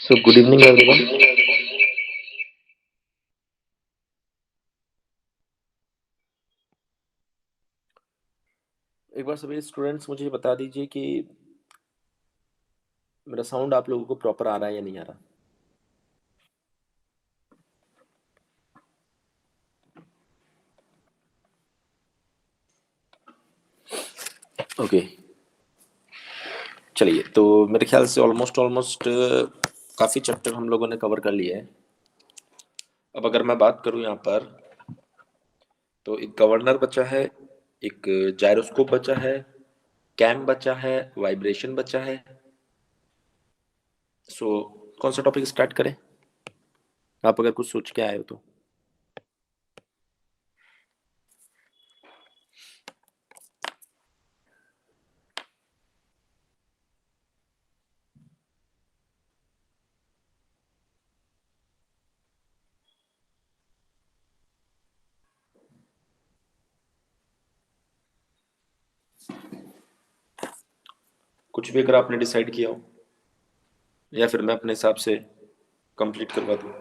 So good evening everyone. एक बार सभी students मुझे बता दीजिए कि मेरा साउंड आप लोगों को प्रॉपर आ रहा है या नहीं आ रहा। ओके, चलिए। तो मेरे ख्याल से ऑलमोस्ट काफ़ी चैप्टर हम लोगों ने कवर कर लिए हैं। अब अगर मैं बात करूं यहाँ पर, तो एक गवर्नर बचा है, एक जायरोस्कोप बचा है, कैम बचा है, वाइब्रेशन बचा है। सो कौन सा टॉपिक स्टार्ट करें? आप अगर कुछ सोच के आए हो तो। कुछ भी अगर आपने डिसाइड किया हो, या फिर मैं अपने हिसाब से कंप्लीट करवा दूँ।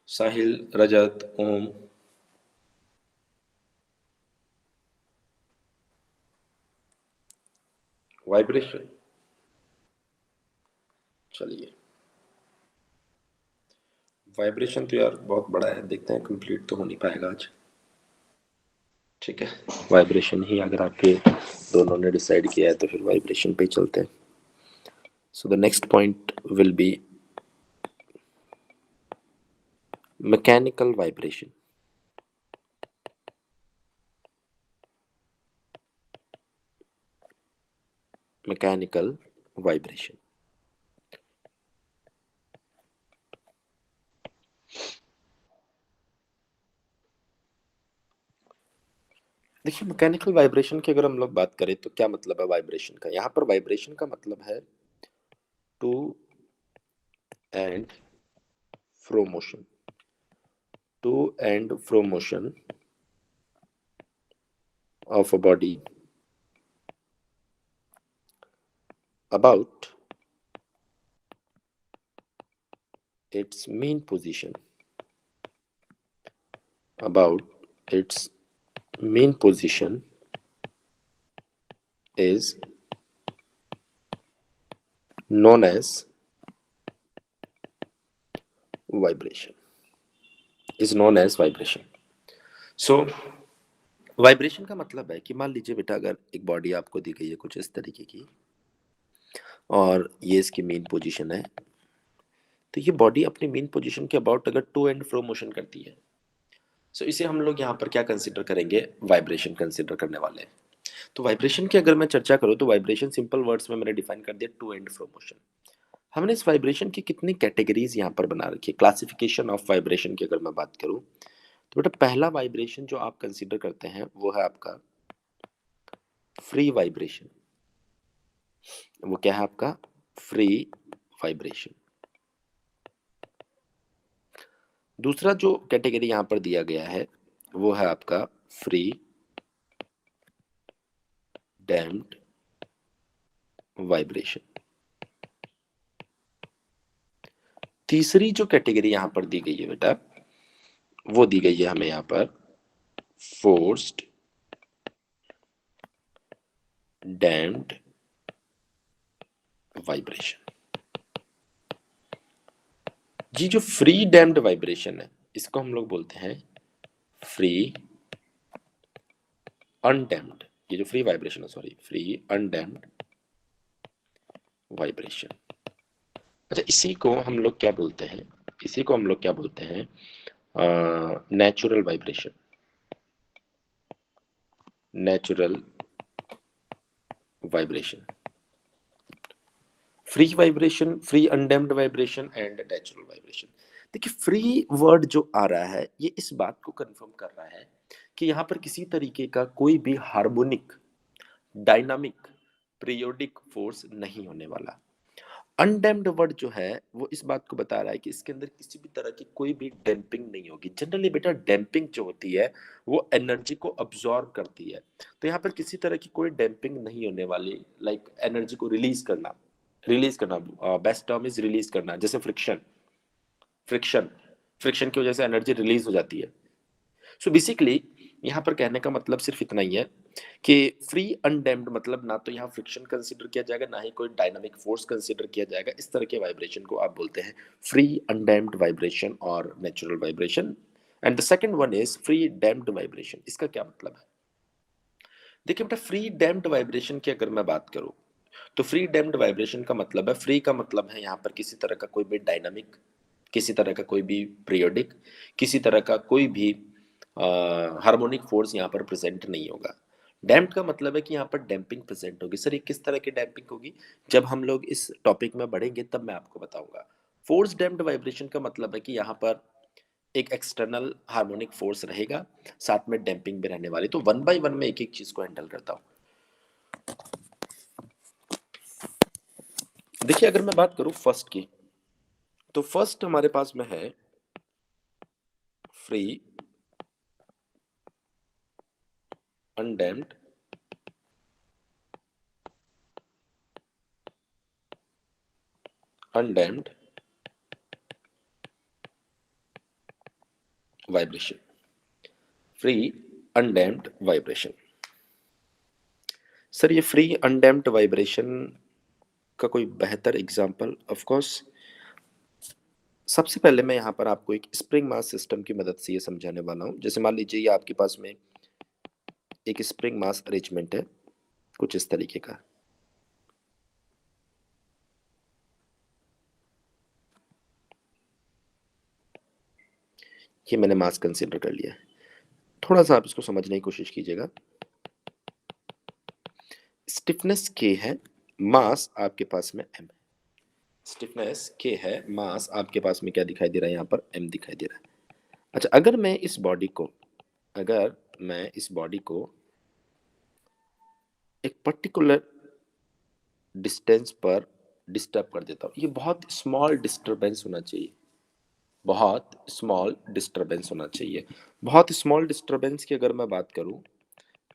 साहिल, रजत, ओम। वाइब्रेशन, चलिए। वाइब्रेशन तो यार बहुत बड़ा है, देखते हैं कंप्लीट तो हो नहीं पाएगा आज। ठीक है, वाइब्रेशन ही अगर आपके दोनों ने डिसाइड किया है तो फिर वाइब्रेशन पे ही चलते हैं। So the next point will be mechanical vibration. Mechanical vibration, देखिए मैकेनिकल वाइब्रेशन की अगर हम लोग बात करें तो क्या मतलब है वाइब्रेशन का। यहाँ पर वाइब्रेशन का मतलब है to and fro motion, to and fro motion of a body about its main position, about its main position is known as vibration, is known as vibration. So vibration का मतलब है कि मान लीजिए बेटा, अगर एक बॉडी आपको दी गई है कुछ इस तरीके की, और ये इसकी मेन पोजीशन है, तो ये बॉडी अपनी मेन पोजीशन के अबाउट अगर टू एंड फ्रो मोशन करती है, सो इसे हम लोग यहाँ पर क्या कंसीडर करेंगे? वाइब्रेशन कंसीडर करने वाले हैं। तो वाइब्रेशन की अगर मैं चर्चा करूँ तो वाइब्रेशन सिंपल वर्ड्स में मैंने डिफाइन कर दिया, टू एंड फ्रो मोशन। हमने इस वाइब्रेशन की कितनी कैटेगरीज यहाँ पर बना रखी है। क्लासिफिकेशन ऑफ वाइब्रेशन की अगर मैं बात करूँ तो बेटा पहला वाइब्रेशन जो आप कंसीडर करते हैं वो है आपका फ्री वाइब्रेशन। वो क्या है आपका? Free vibration. दूसरा जो कैटेगरी यहाँ पर दिया गया है वो है आपका फ्री डैम्प्ड वाइब्रेशन। तीसरी जो कैटेगरी यहाँ पर दी गई है बेटा, वो दी गई है हमें यहाँ पर फोर्स्ड डैम्प्ड वाइब्रेशन। जी, जो फ्री डैम्प्ड वाइब्रेशन है इसको हम लोग बोलते हैं फ्री अनडैम्प्ड। ये जो फ्री वाइब्रेशन है, सॉरी, फ्री अनडैम्प्ड वाइब्रेशन। अच्छा, इसी को हम लोग क्या बोलते हैं? इसी को हम लोग क्या बोलते हैं? Natural vibration. Natural vibration, free vibration, free undamped vibration and natural vibration. देखिए फ्री वर्ड जो आ रहा है ये इस बात को कंफर्म कर रहा है कि यहाँ पर किसी तरीके का कोई भी हार्मोनिक, डायनामिक, पीरियोडिक फोर्स नहीं होने वाला। अनडैम्प्ड वर्ड जो है वो इस बात को बता रहा है कि इसके अंदर किसी भी तरह की कोई भी डैम्पिंग नहीं होगी। जनरली बेटा डैम्पिंग जो होती है वो एनर्जी को अब्सॉर्ब करती है, तो यहाँ पर किसी तरह की कोई डैम्पिंग नहीं होने वाली, लाइक एनर्जी को रिलीज करना, रिलीज करना, बेस्ट टर्म इज रिलीज करना, जैसे फ्रिक्शन, फ्रिक्शन फ्रिक्शन की वजह से एनर्जी रिलीज हो जाती है। सो बेसिकली यहाँ पर कहने का मतलब सिर्फ इतना ही है कि फ्री अनडैम्प्ड मतलब ना तो यहाँ फ्रिक्शन कंसीडर किया जाएगा, ना ही कोई डायनामिक फोर्स कंसीडर किया जाएगा। इस तरह के वाइब्रेशन को आप बोलते हैं फ्री अनडैम्प्ड वाइब्रेशन और natural vibration. And the second one is free damped vibration. इसका क्या मतलब है? देखिए बेटा, फ्री डैम्प्ड वाइब्रेशन की अगर मैं बात करूं तो फ्री डैम्प्ड वाइब्रेशन का मतलब है, फ्री का मतलब है यहाँ पर किसी तरह का कोई भी डायनामिक, किसी तरह का कोई भी पीरियोडिक, किसी तरह का कोई भी हार्मोनिक फोर्स यहाँ पर प्रेजेंट नहीं होगा। डैम्प्ड का मतलब है कि यहाँ पर डैम्पिंग प्रेजेंट होगी। सर ये किस तरह की डैम्पिंग होगी? जब हम लोग इस टॉपिक में बढ़ेंगे तब मैं आपको बताऊंगा। फोर्स डैम्प्ड वाइब्रेशन का मतलब है कि यहाँ पर एक एक्सटर्नल हार्मोनिक फोर्स रहेगा, साथ में डैम्पिंग भी रहने वाली। तो वन बाय वन में एक एक चीज को हैंडल करता हूँ। देखिए अगर मैं बात करूं फर्स्ट की, तो फर्स्ट हमारे पास में है free undamped undamped vibration, free undamped vibration. Sir ये फ्री अनडैम्प्ड वाइब्रेशन का कोई बेहतर एग्जांपल? ऑफ कोर्स, सबसे पहले मैं यहाँ पर आपको एक स्प्रिंग मास सिस्टम की मदद से ये समझाने वाला हूँ। जैसे मान लीजिए ये आपके पास में एक स्प्रिंग मास अरेंजमेंट है कुछ इस तरीके का। ये मैंने मास कंसीडर कर लिया है। थोड़ा सा आप इसको समझने की कोशिश कीजिएगा। स्टिफनेस के है, मास आपके पास में एम। स्टिफनेस के है, मास आपके पास में क्या दिखाई दे रहा है? यहाँ पर एम दिखाई दे रहा है। अच्छा, अगर मैं इस बॉडी को, अगर मैं इस बॉडी को एक पर्टिकुलर डिस्टेंस पर डिस्टर्ब कर देता हूँ, ये बहुत स्मॉल डिस्टरबेंस होना चाहिए, बहुत स्मॉल डिस्टरबेंस होना चाहिए। बहुत स्मॉल डिस्टरबेंस की अगर मैं बात करूँ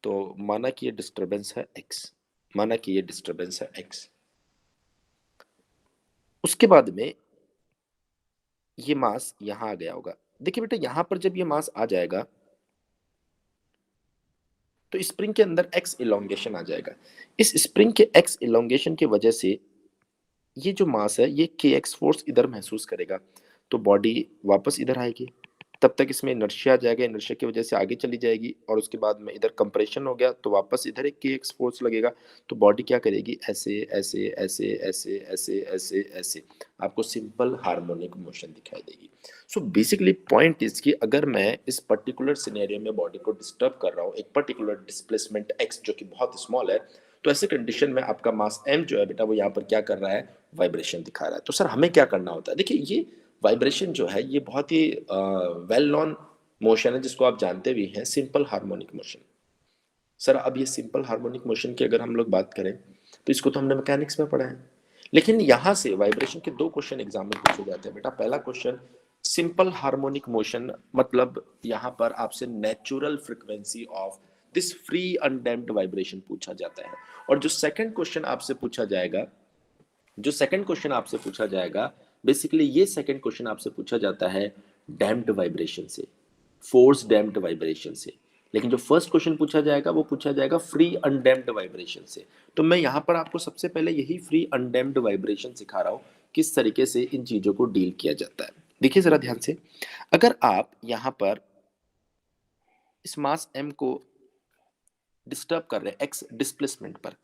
तो माना कि ये डिस्टरबेंस है एक्स, माना कि ये डिस्टरबेंस है एक्स। उसके बाद में ये मास यहाँ आ गया होगा। देखिए बेटा, यहाँ पर जब ये मास आ जाएगा तो स्प्रिंग के अंदर एक्स इलोंगेशन आ जाएगा। इस स्प्रिंग के एक्स इलोंगेशन की वजह से ये जो मास है ये के एक्स फोर्स इधर महसूस करेगा, तो बॉडी वापस इधर आएगी। तब तक इसमें इनर्शिया आ जाएगा, इनर्शिया की वजह से आगे चली जाएगी, और उसके बाद में इधर कंप्रेशन हो गया तो वापस इधर एक के एक्स फोर्स लगेगा। तो बॉडी क्या करेगी? ऐसे ऐसे ऐसे ऐसे ऐसे ऐसे ऐसे आपको सिंपल हार्मोनिक मोशन दिखाई देगी। सो बेसिकली पॉइंट इज कि अगर मैं इस पर्टिकुलर सिनेरियो में बॉडी को डिस्टर्ब कर रहा हूँ, एक पर्टिकुलर डिस्प्लेसमेंट एक्स जो कि बहुत स्मॉल है, तो ऐसे कंडीशन में आपका मास एम जो है बेटा वो यहाँ पर क्या कर रहा है? वाइब्रेशन दिखा रहा है। तो सर हमें क्या करना होता है? देखिए ये वाइब्रेशन जो है ये बहुत ही वेल नॉन मोशन है, जिसको आप जानते भी हैं, सिंपल हार्मोनिक मोशन। सर अब ये सिंपल हार्मोनिक मोशन की अगर हम लोग बात करें तो इसको तो हमने मैकेनिक्स में पढ़ा है, लेकिन यहाँ से वाइब्रेशन के दो क्वेश्चन एग्जाम में पूछे जाते हैं बेटा। पहला क्वेश्चन सिंपल हार्मोनिक मोशन मतलब यहाँ पर आपसे natural frequency of this free undamped vibration पूछा जाता है। और जो सेकंड क्वेश्चन आपसे पूछा जाएगा, जो सेकंड क्वेश्चन आपसे पूछा जाएगा, बेसिकली ये सेकंड क्वेश्चन आपसे पूछा जाता है डैम्प्ड वाइब्रेशन से, फोर्स डैम्प्ड वाइब्रेशन से। लेकिन जो फर्स्ट क्वेश्चन पूछा जाएगा वो पूछा जाएगा फ्री अनडैम्प्ड वाइब्रेशन से। तो मैं यहाँ पर आपको सबसे पहले यही फ्री अनडैम्प्ड वाइब्रेशन सिखा रहा हूँ, किस तरीके से इन चीजों को डील किया जाता है। देखिए जरा ध्यान से, अगर आप यहाँ पर इस मास m को डिस्टर्ब कर रहे हैं एक्स डिस्प्लेसमेंट पर,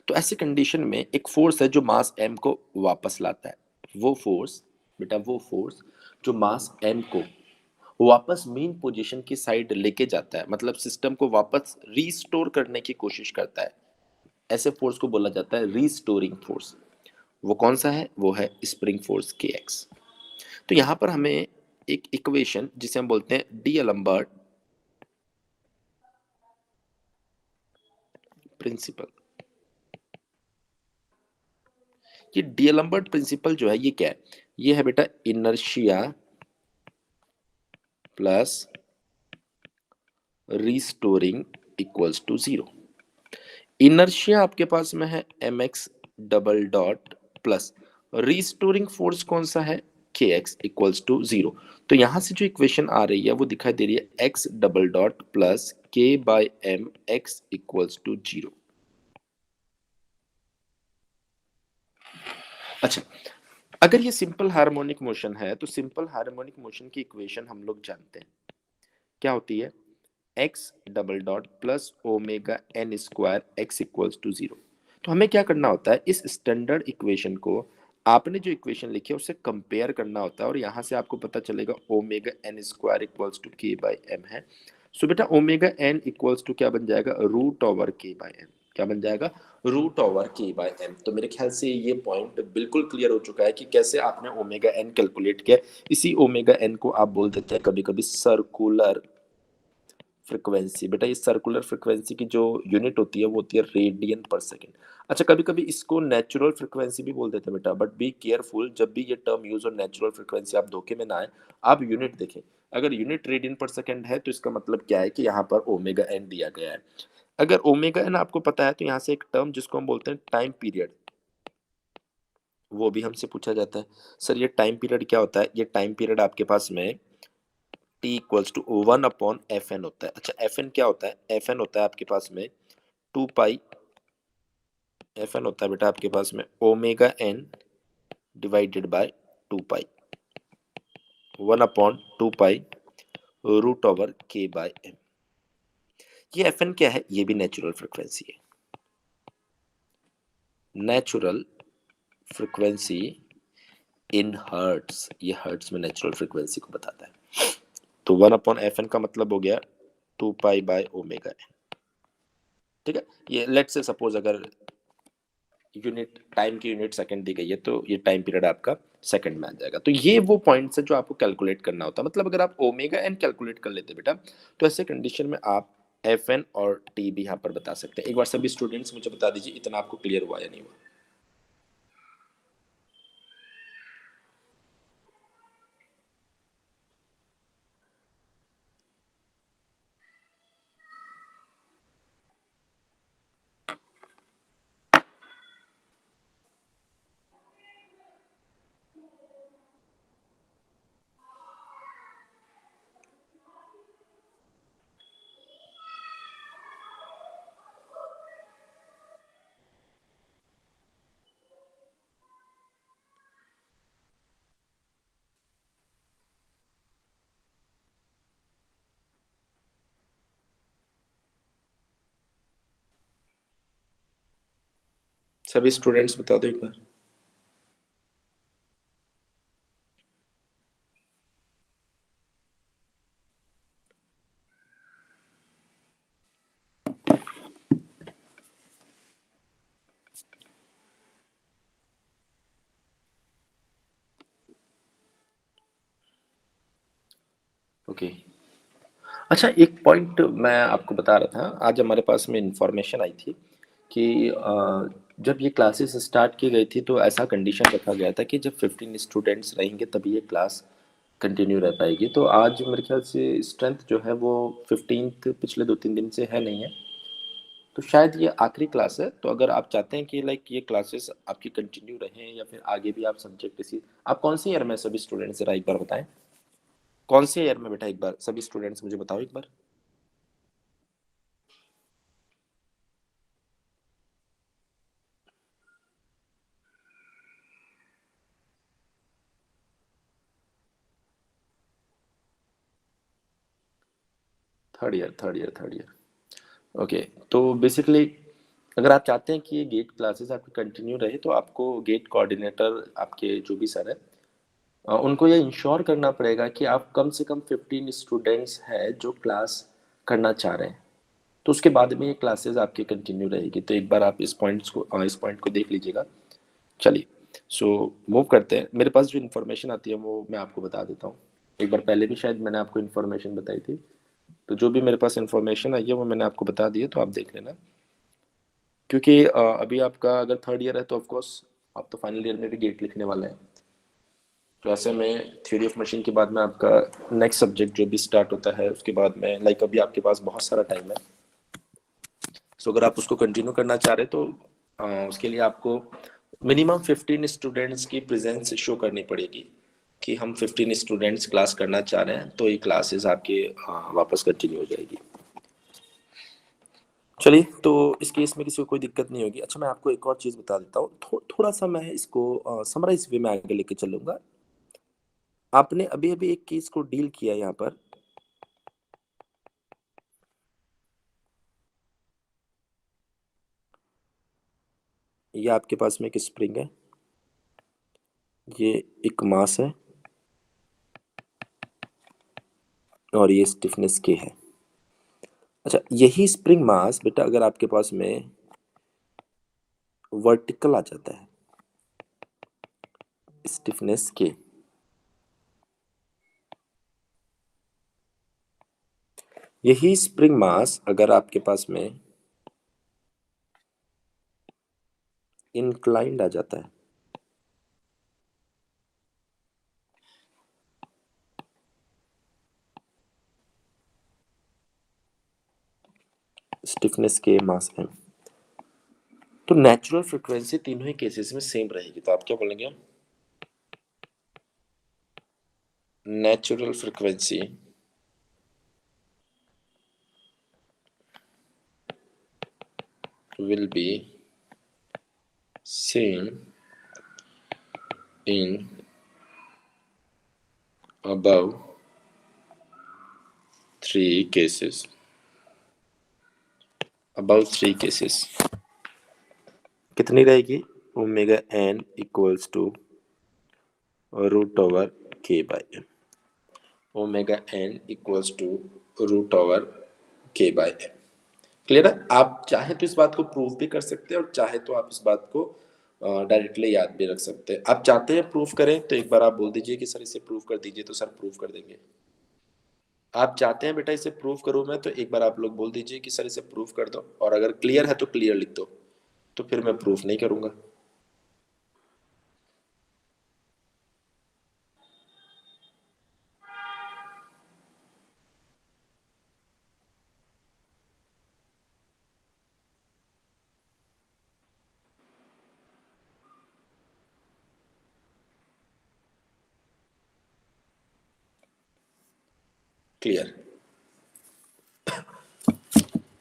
तो ऐसी कंडीशन में एक फोर्स है जो मास m को वापस लाता है। वो फोर्स बेटा, वो फोर्स जो मास m को वापस मेन पोजीशन की साइड लेके जाता है, मतलब सिस्टम को वापस रीस्टोर करने की कोशिश करता है, ऐसे फोर्स को बोला जाता है रीस्टोरिंग फोर्स। वो कौन सा है? वो है स्प्रिंग फोर्स के एक्स। तो यहां पर हमें एक इक्वेशन जिसे हम बोलते हैं डी अलम्बर्ट प्रिंसिपल, ये डी अलम्बर्ट प्रिंसिपल जो है ये क्या है? ये है बेटा inertia plus restoring equals to zero. Inertia आपके पास में है m x double dot plus restoring force कौन सा है, के एक्स इक्वल्स टू 0। तो यहां से जो इक्वेशन आ रही है वो दिखाई दे रही है x double dot plus k by M x equals to 0। अच्छा, अगर ये सिंपल हार्मोनिक मोशन है तो सिंपल हार्मोनिक मोशन की इक्वेशन हम लोग जानते हैं क्या होती है, x double dot plus omega N square x equals to 0। तो हमें क्या करना होता है, इस स्टैंडर्ड इक्वेशन को आपने जो इक्वेशन लिखी है उससे कंपेयर करना होता है और यहां से आपको पता चलेगा omega N square equals to k by m है। सो बेटा ओमेगा एन इक्वल्स टू क्या बन जाएगा, रूट ओवर के बाई एम। क्या बन जाएगा, रूट ओवर के बाई एम। तो मेरे ख्याल से ये पॉइंट बिल्कुल क्लियर हो चुका है कि कैसे आपने ओमेगा एन कैलकुलेट किया। इसी ओमेगा एन को आप बोल देते हैं कभी कभी सर्कुलर फ्रीक्वेंसी। बेटा ये सर्कुलर फ्रीक्वेंसी की जो यूनिट होती है वो होती है रेडियन पर सेकेंड। अच्छा, कभी कभी इसको नेचुरल फ्रीक्वेंसी भी बोल देते हैं बेटा, बट बी केयरफुल, जब भी ये टर्म यूज हो नेचुरल फ्रीक्वेंसी आप धोखे में ना आए। आप यूनिट देखें, अगर यूनिट रेडियन पर सेकेंड है तो इसका मतलब क्या है कि यहाँ पर ओमेगा एन दिया गया है। अगर ओमेगा एन आपको पता है तो यहाँ से एक टर्म जिसको हम बोलते हैं टाइम पीरियड, वो भी हमसे पूछा जाता है। सर ये टाइम पीरियड क्या होता है, ये टाइम पीरियड आपके पास में टी इक्वल्स टू 1/fn होता है। अच्छा, एफ एन क्या होता है, एफ एन होता है आपके पास में 2 पाई, एफ एन होता है बेटा आपके पास में omega N divided by 2 pi, 1/2 pi root over k by m. ये एफ एन क्या है, ये भी नेचुरल फ्रिक्वेंसी है। नेचुरल फ्रिक्वेंसी इन हर्ट्स, ये हर्ट्स में नेचुरल फ्रिक्वेंसी को बताता है। तो 1/fn का मतलब हो गया 2 पाई बाय ओमेगा एन। ठीक है, ये लेट से सपोज अगर यूनिट टाइम की यूनिट सेकंड दी गई है तो ये टाइम पीरियड आपका सेकंड में आ जाएगा। तो ये वो पॉइंट्स है जो आपको कैलकुलेट करना होता है। मतलब अगर आप ओमेगा एन कैलकुलेट कर लेते बेटा तो ऐसे कंडीशन में आप एफ एन और टी भी यहाँ पर बता सकते हैं। एक बार सभी स्टूडेंट्स मुझे बता दीजिए इतना आपको क्लियर हुआ या नहीं हुआ। सभी स्टूडेंट्स बता दो एक बार। ओके, अच्छा एक पॉइंट मैं आपको बता रहा था, आज हमारे पास में इंफॉर्मेशन आई थी कि जब ये क्लासेस स्टार्ट की गई थी तो ऐसा कंडीशन रखा गया था कि जब 15 स्टूडेंट्स रहेंगे तभी ये क्लास कंटिन्यू रह पाएगी। तो आज मेरे ख्याल से स्ट्रेंथ जो है वो 15th पिछले 2-3 दिन से है नहीं है, तो शायद ये आखिरी क्लास है। तो अगर आप चाहते हैं कि लाइक ये क्लासेस आपकी कंटिन्यू रहें या फिर आगे भी आप सब्जेक्ट इसी, आप कौन सी ईयर में सभी स्टूडेंट्स जरा एक बार बताएं, कौन से ईयर में बेटा एक बार सभी स्टूडेंट्स मुझे बताओ एक बार। Third year. ओके, तो बेसिकली अगर आप चाहते हैं कि ये गेट क्लासेस आपकी कंटिन्यू रहे तो आपको गेट कोऑर्डिनेटर आपके जो भी सर है उनको ये इंश्योर करना पड़ेगा कि आप कम से कम 15 स्टूडेंट्स हैं जो क्लास करना चाह रहे हैं, तो उसके बाद में ये क्लासेस आपकी कंटिन्यू रहेगी। तो एक बार आप इस पॉइंट को देख लीजिएगा। चलिए, सो मूव करते हैं। मेरे पास जो इन्फॉर्मेशन आती है वो मैं आपको बता देता हूँ। एक बार पहले भी शायद मैंने आपको इन्फॉर्मेशन बताई थी, तो जो भी मेरे पास इन्फॉर्मेशन आई है वो मैंने आपको बता दी है, तो आप देख लेना। क्योंकि अभी आपका अगर थर्ड ईयर है तो ऑफकोर्स आप तो फाइनल ईयर में भी गेट लिखने वाले हैं। तो ऐसे में थ्योरी ऑफ मशीन के बाद में आपका नेक्स्ट सब्जेक्ट जो भी स्टार्ट होता है उसके बाद में लाइक अभी आपके पास बहुत सारा टाइम है। सो अगर आप उसको कंटिन्यू करना चाह रहे तो उसके लिए आपको मिनिमम 15 स्टूडेंट्स की प्रेजेंस शो करनी पड़ेगी कि हम 15 स्टूडेंट्स क्लास करना चाह रहे हैं, तो ये क्लासेस आपके वापस कंटिन्यू हो जाएगी। चलिए, तो इस केस में किसी को कोई दिक्कत नहीं होगी। अच्छा, मैं आपको एक और चीज़ बता देता हूँ, थोड़ा सा मैं इसको समराइज वे में आगे लेके चलूंगा। आपने अभी अभी एक केस को डील किया यहाँ पर। ये आपके पास में एक स्प्रिंग है, ये एक मास है, और ये स्टिफनेस के है। अच्छा, यही स्प्रिंग मास बेटा अगर आपके पास में वर्टिकल आ जाता है, स्टिफनेस के, यही स्प्रिंग मास अगर आपके पास में इंक्लाइंड आ जाता है, स्टिफनेस के मास एम, तो नेचुरल फ्रीक्वेंसी तीनों ही केसेस में सेम रहेगी। तो आप क्या बोलेंगे? Natural frequency will be same in above three cases. Above three cases कितनी रहेगी? Omega N equals to root over के by m. Omega N equals to root over के बाई एम। क्लियर है? आप चाहे तो इस बात को प्रूव भी कर सकते हैं, और चाहे तो आप इस बात को डायरेक्टली याद भी रख सकते हैं। आप चाहते हैं प्रूफ करें तो एक बार आप बोल दीजिए कि सर इसे प्रूव कर दीजिए, तो सर प्रूफ कर देंगे। आप चाहते हैं बेटा इसे प्रूव करूं मैं, तो एक बार आप लोग बोल दीजिए कि सर इसे प्रूव कर दो, और अगर क्लियर है तो क्लियर लिख दो, तो फिर मैं प्रूफ नहीं करूंगा। क्लियर?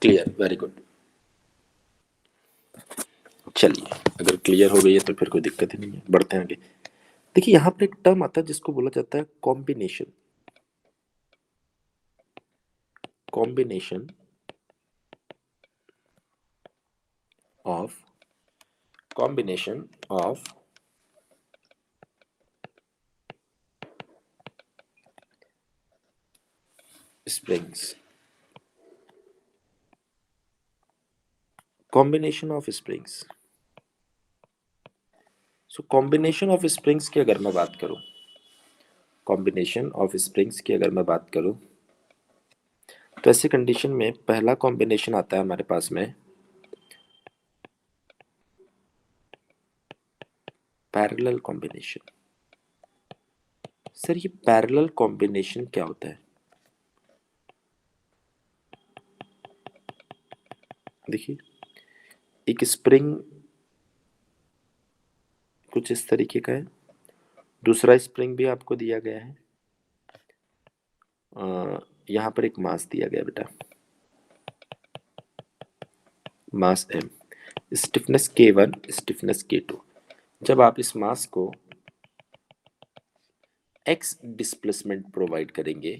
Clear, very good. चलिए, अगर क्लियर हो गई है तो फिर कोई दिक्कत ही नहीं है, बढ़ते हैं आगे। देखिए, यहाँ पर एक टर्म आता है जिसको बोला जाता है combination. Combination of combination of springs. Combination of springs. So combination of springs की अगर मैं बात करूं, कॉम्बिनेशन ऑफ स्प्रिंग्स की अगर मैं बात करूं, तो ऐसी कंडीशन में पहला कॉम्बिनेशन आता है हमारे पास में पैरेलल कॉम्बिनेशन। सर, ये पैरेलल कॉम्बिनेशन क्या होता है? देखिए, एक स्प्रिंग कुछ इस तरीके का है, दूसरा स्प्रिंग भी आपको दिया गया है, यहाँ पर एक मास दिया गया बेटा, मास m, stiffness K1, stiffness K2। जब आप इस मास को x डिस्प्लेसमेंट प्रोवाइड करेंगे,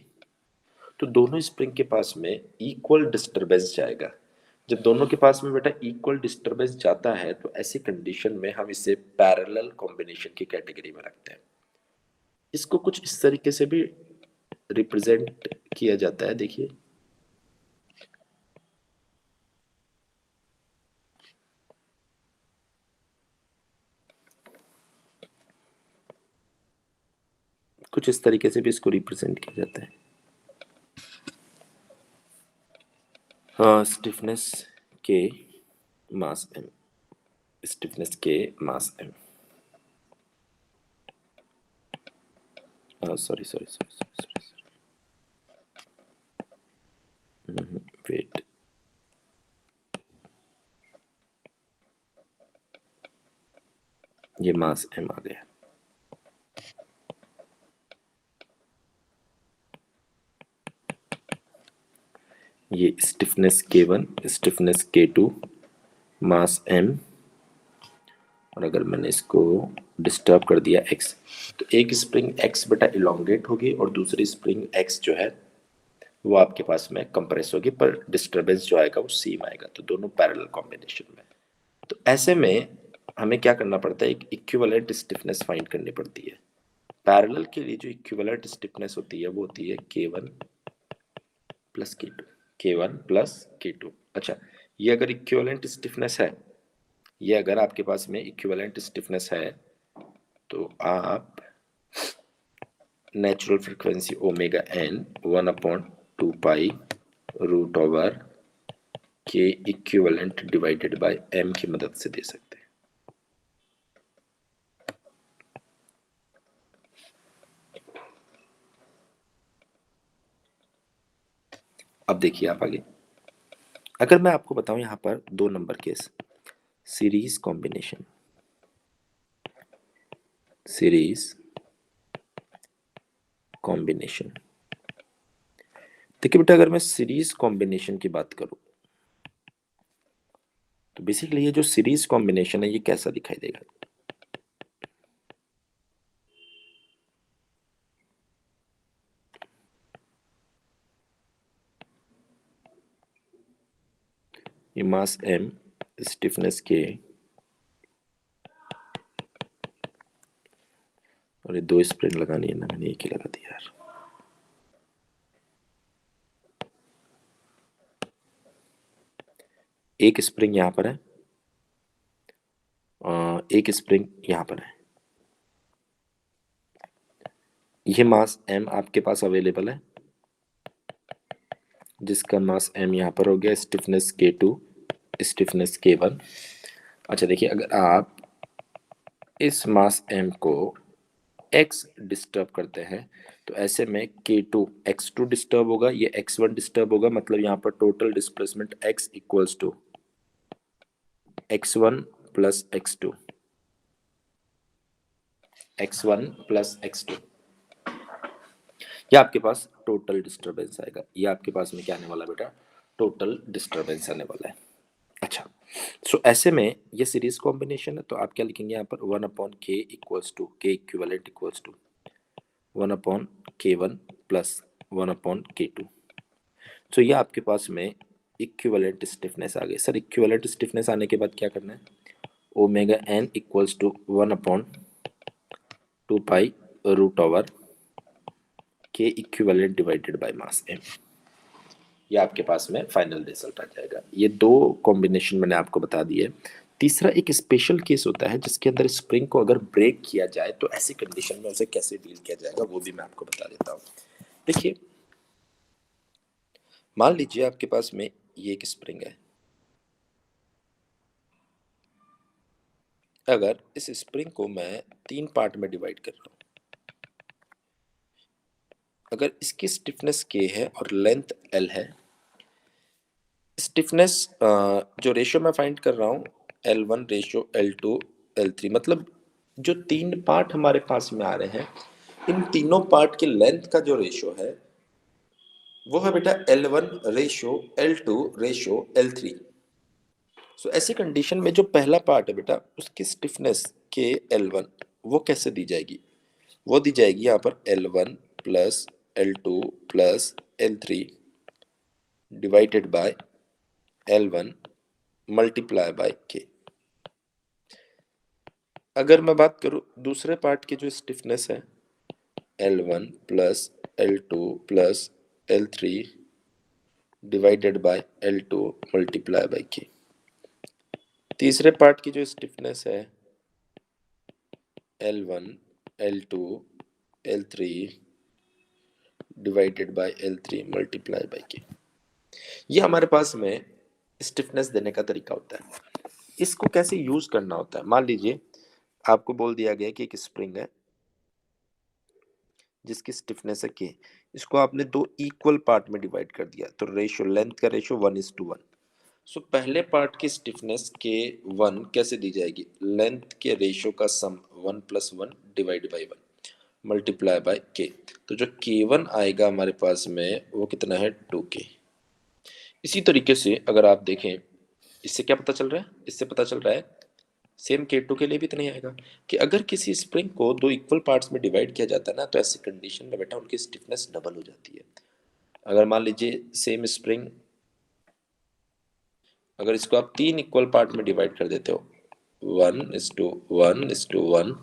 तो दोनों स्प्रिंग के पास में इक्वल डिस्टरबेंस जाएगा। जब दोनों के पास में बेटा इक्वल डिस्टरबेंस जाता है, तो ऐसी कंडीशन में हम इसे पैरेलल कॉम्बिनेशन की कैटेगरी में रखते हैं। इसको कुछ इस तरीके से भी रिप्रेजेंट किया जाता है। देखिए, कुछ इस तरीके से भी इसको रिप्रेजेंट किया जाता है। हाँ, स्टिफनेस के मास एम, स्टिफनेस के mass m, sorry sorry sorry sorry, wait, ये मास m आ गया। ये स्टिफनेस K1, स्टिफनेस K2, मास m, और अगर मैंने इसको डिस्टर्ब कर दिया x, तो एक स्प्रिंग x बेटा इलोंगेट होगी और दूसरी स्प्रिंग x जो है वो आपके पास में कंप्रेस होगी, पर डिस्टर्बेंस जो आएगा वो सेम आएगा, तो दोनों पैरेलल कॉम्बिनेशन में। तो ऐसे में हमें क्या करना पड़ता है, एक इक्विवेलेंट स्टिफनेस फाइंड करनी पड़ती है। पैरेलल के लिए जो इक्विवेलेंट स्टिफनेस होती है वो होती है K1 plus K2, K1 plus K2। अच्छा, ये अगर इक्विवेलेंट स्टिफनेस है, ये अगर आपके पास में इक्विवेलेंट स्टिफनेस है, तो आप natural frequency omega n 1/2 pi root over k equivalent divided by m की मदद से दे सकते हैं। अब देखिए आप आगे, अगर मैं आपको बताऊं यहां पर 2 number case, series combination, series combination. देखिए बेटा, अगर मैं सीरीज कॉम्बिनेशन की बात करूं, तो बेसिकली ये जो सीरीज कॉम्बिनेशन है ये कैसा दिखाई देगा। ये मास m, स्टिफनेस K, और ये 2 स्प्रिंग लगानी है ना, मैंने एक ही लगा दिया यार। एक स्प्रिंग यहाँ पर है, एक स्प्रिंग यहाँ पर है। ये मास m आपके पास अवेलेबल है, जिसका मास m यहाँ पर हो गया, स्टिफनेस K2, स्टिफनेस K1। अच्छा देखिए, अगर आप इस मास m को x डिस्टर्ब करते हैं, तो ऐसे में K2 x2 डिस्टर्ब होगा, ये x1 डिस्टर्ब होगा, मतलब यहाँ पर total displacement x equals to x1 plus x2, x1 plus x2, ये आपके पास टोटल डिस्टर्बेंस आएगा। ये आपके पास में क्या आने वाला बेटा, टोटल डिस्टर्बेंस आने वाला है। अच्छा, सो ऐसे में ये सीरीज कॉम्बिनेशन है, तो आप क्या लिखेंगे यहाँ पर 1/k equals to k equivalent equals to 1/k1 plus 1/k2। So ये आपके पास में इक्विवेलेंट स्टिफनेस आ गई। सर इक्विवेलेंट स्टिफनेस आने के बाद क्या करना है, omega N equals to 1/2 pi root over k equivalent divided by mass m। ये आपके पास में फाइनल रिजल्ट आ जाएगा। ये 2 कॉम्बिनेशन मैंने आपको बता दिए। तीसरा एक स्पेशल केस होता है जिसके अंदर स्प्रिंग को अगर ब्रेक किया जाए तो ऐसी कंडीशन में उसे कैसे डील किया जाएगा, वो भी मैं आपको बता देता हूँ। देखिए, मान लीजिए आपके पास में ये एक स्प्रिंग है, अगर इस स्प्रिंग को मैं 3 पार्ट में डिवाइड कर रहा हूँ, अगर इसकी स्टिफनेस K है और लेंथ L है, स्टिफनेस जो रेशियो मैं फाइंड कर रहा हूँ L1 रेशियो L2 L3, मतलब जो 3 पार्ट हमारे पास में आ रहे हैं, इन तीनों पार्ट के लेंथ का जो रेशियो है वो है बेटा L1 ratio L2 ratio L3। सो ऐसी कंडीशन में जो पहला पार्ट है बेटा, उसकी स्टिफनेस K L1 वो कैसे दी जाएगी, वो दी जाएगी यहाँ पर L1 plus L2 plus L3 divided by L1 multiply by K। अगर मैं बात करूं दूसरे पार्ट की जो स्टिफनेस है L1 plus L2 plus L3 divided by L2 multiply by K। तीसरे पार्ट की जो स्टिफनेस है L1 L2 L3 divided by L3 multiply by K। ये हमारे पास में स्टिफनेस देने का तरीका होता है। इसको कैसे यूज करना होता है, मान लीजिए आपको बोल दिया गया कि एक स्प्रिंग है जिसकी स्टिफनेस है K, इसको आपने 2 इक्वल पार्ट में डिवाइड कर दिया, तो रेशियो लेंथ का रेशियो 1:1। सो पहले पार्ट की स्टिफनेस के वन कैसे दी जाएगी, लेंथ के रेशियो का सम 1+1 डिवाइड बाई 1 मल्टीप्लाई बाय के। तो जो k1 आएगा हमारे पास में वो कितना है 2k। इसी तरीके से अगर आप देखें, इससे क्या पता चल रहा है, इससे पता चल रहा है सेम k2 के लिए भी इतना ही आएगा कि अगर किसी स्प्रिंग को दो इक्वल पार्ट्स में डिवाइड किया जाता है ना, तो ऐसी कंडीशन में बेटा उनकी स्टिफनेस डबल हो जाती है। अगर मान लीजिए सेम स्प्रिंग, अगर इसको आप तीन इक्वल पार्ट में डिवाइड कर देते हो 1:1:1,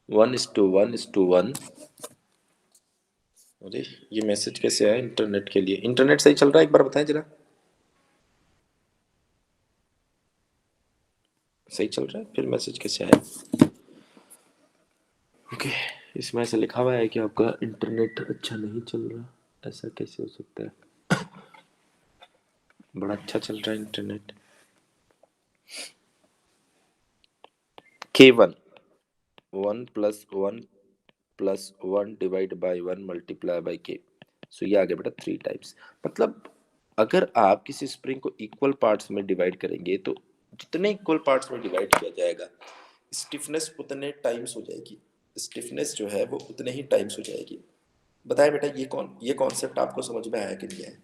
1:1:1। अरे ये मैसेज कैसे आया इंटरनेट के लिए, इंटरनेट सही चल रहा है एक बार बताएं जरा, सही चल रहा है, फिर मैसेज कैसे आया। ओके, इसमें ऐसा लिखा हुआ है कि आपका इंटरनेट अच्छा नहीं चल रहा, ऐसा कैसे हो सकता है, बड़ा अच्छा चल रहा है internet. k1 1+1+1 divide by 1 multiply by के। सो ये आ गया बेटा 3 टाइम्स। मतलब अगर आप किसी स्प्रिंग को इक्वल पार्ट्स में डिवाइड करेंगे तो जितने इक्वल पार्ट्स में डिवाइड किया जाएगा स्टिफनेस उतने टाइम्स हो जाएगी, स्टिफनेस जो है वो उतने ही टाइम्स हो जाएगी। बताए बेटा ये कॉन्सेप्ट आपको समझ में आया कि नहीं आया।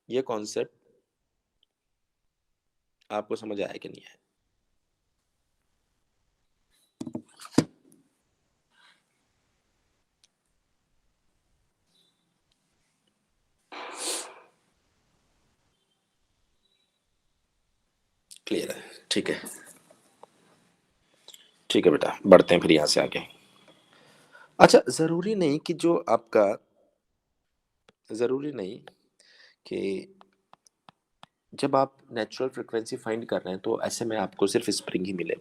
ये कॉन्सेप्ट आपको समझ आया कि नहीं आया। क्लियर है, ठीक है, ठीक है बेटा, बढ़ते हैं फिर यहाँ से आगे। अच्छा, ज़रूरी नहीं कि जब आप नेचुरल फ्रिक्वेंसी फाइंड कर रहे हैं तो ऐसे में आपको सिर्फ स्प्रिंग ही मिले।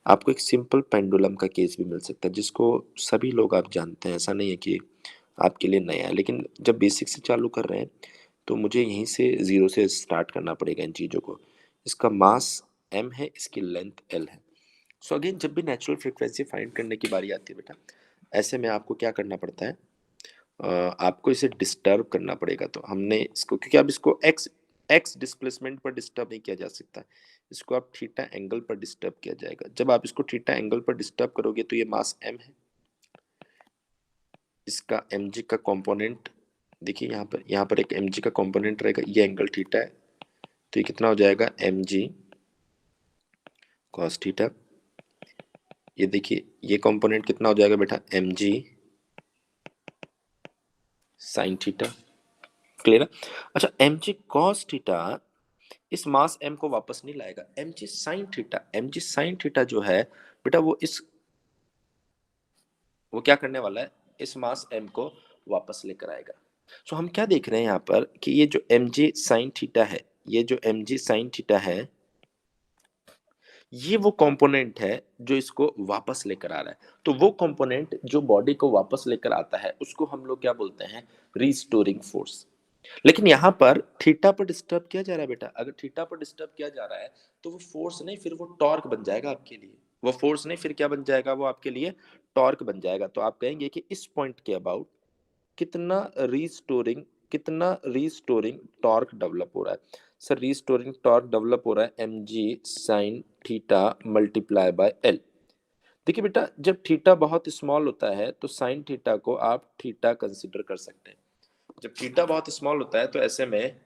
आपको एक सिंपल पेंडुलम का केस भी मिल सकता है जिसको सभी लोग आप जानते हैं, ऐसा नहीं है कि आपके लिए नया है। लेकिन जब बेसिक से चालू कर रहे हैं तो मुझे यहीं से ज़ीरो से स्टार्ट करना पड़ेगा इन चीज़ों को। इसका मास m है, इसकी लेंथ l है। सो अगेन जब भी नेचुरल फ्रिक्वेंसी फाइंड करने की बारी आती है बेटा, ऐसे में आपको क्या करना पड़ता है, आपको इसे डिस्टर्ब करना पड़ेगा। तो हमने इसको, क्योंकि अब इसको एक्स एक्स डिस्प्लेसमेंट पर डिस्टर्ब नहीं किया जा सकता, इसको आप थीटा एंगल पर डिस्टर्ब किया जाएगा। जब आप इसको थीटा एंगल पर डिस्टर्ब करोगे तो ये मास m है, इसका mg का कंपोनेंट देखिए, यहाँ पर एक mg का कंपोनेंट रहेगा, ये एंगल थीटा है, तो ये कितना हो जाएगा mg cos थीटा। ये देखिए ये कंपोनेंट कितना हो जाएगा बेटा mg sin थीटा। क्लियर है। अच्छा, mg cos थीटा इस मास m को वापस नहीं लाएगा, mg sin थीटा जो है बेटा वो क्या करने वाला है, इस मास m को वापस लेकर आएगा। सो हम क्या देख रहे हैं यहाँ पर कि ये जो mg sin थीटा है, ये जो mg sin थीटा है, ये वो कंपोनेंट है जो इसको वापस लेकर आ रहा है। तो वो कंपोनेंट जो बॉडी को वापस लेकर आता है उसको हम लोग क्या बोलते हैं, रिस्टोरिंग फोर्स। लेकिन यहाँ पर थीटा पर डिस्टर्ब किया जा रहा है बेटा, अगर थीटा पर डिस्टर्ब किया जा रहा है तो वो फोर्स नहीं, फिर वो टॉर्क बन जाएगा आपके लिए। वो फोर्स नहीं, फिर क्या बन जाएगा, वो आपके लिए टॉर्क बन जाएगा। तो आप कहेंगे कि इस पॉइंट के अबाउट कितना रीस्टोरिंग टॉर्क डेवलप हो रहा है। सर रीस्टोरिंग टॉर्क डेवलप हो रहा है mg sin theta multiply bye l। देखिए बेटा, जब थीटा बहुत स्मॉल होता है तो साइन थीटा को आप थीटा कंसिडर कर सकते हैं। जब थीटा बहुत स्मॉल होता है तो ऐसे में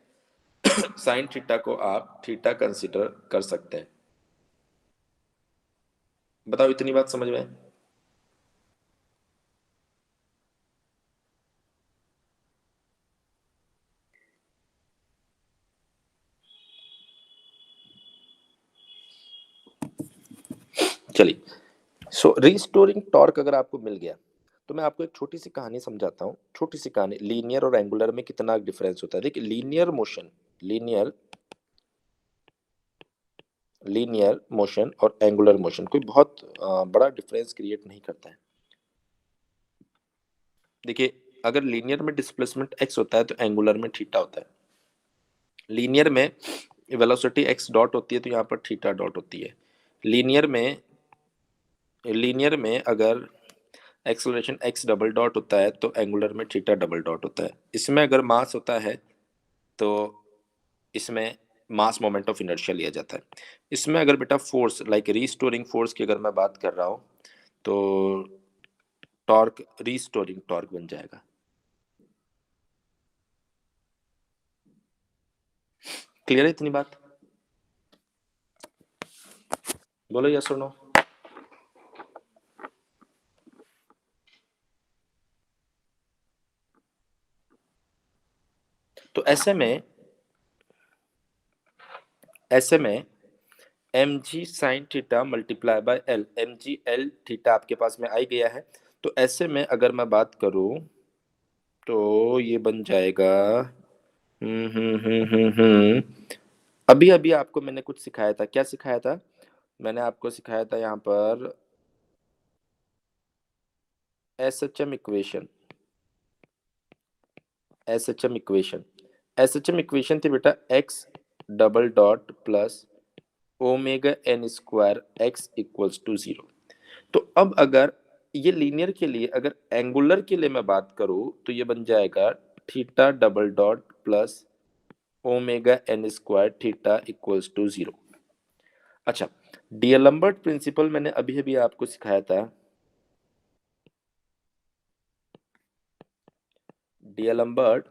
साइन थीटा को आप थीटा कंसिडर कर सकते हैं। बताओ इतनी बात समझ में है? चलिए, सो रिस्टोरिंग टॉर्क अगर आपको मिल गया तो मैं आपको एक छोटी सी कहानी समझाता हूँ। छोटी सी कहानी, लीनियर और एंगुलर में कितना डिफरेंस होता है। देखिए लीनियर लीनियर मोशन और एंगुलर मोशन कोई बहुत बड़ा डिफरेंस क्रिएट नहीं करता है। देखिए, अगर लीनियर में डिस्प्लेसमेंट एक्स होता है तो एंगुलर में थीटा होता है। लीनियर में वेलोसिटी एक्स डॉट होती है तो यहाँ पर थीटा डॉट होती है। लीनियर में अगर एक्सेलरेशन एक्स डबल डॉट होता है तो एंगुलर में थीटा डबल डॉट होता है। इसमें अगर मास होता है तो इसमें मास मोमेंट ऑफ इनर्शिया लिया जाता है। इसमें अगर बेटा फोर्स लाइक रीस्टोरिंग फोर्स की अगर मैं बात कर रहा हूँ तो टॉर्क रीस्टोरिंग टॉर्क बन जाएगा। क्लियर है इतनी बात? बोलो यस और नो। तो ऐसे में m g sine theta multiply by l, m ji l theta आपके पास में आई गया है। तो ऐसे में अगर मैं बात करूं तो ये बन जाएगा अभी अभी आपको मैंने कुछ सिखाया था। क्या सिखाया था? मैंने आपको सिखाया था यहाँ पर S H M equation. S H M equation S H M equation थी बेटा x double dot plus omega N square x equals to zero. तो अब अगर ये लीनियर के लिए, अगर एंगुलर के लिए मैं बात करूं तो ये बन जाएगा theta double dot plus omega N square theta equals to zero. अच्छा, डियलम्बर्ट प्रिंसिपल मैंने अभी अभी आपको सिखाया था। डियलम्बर्ट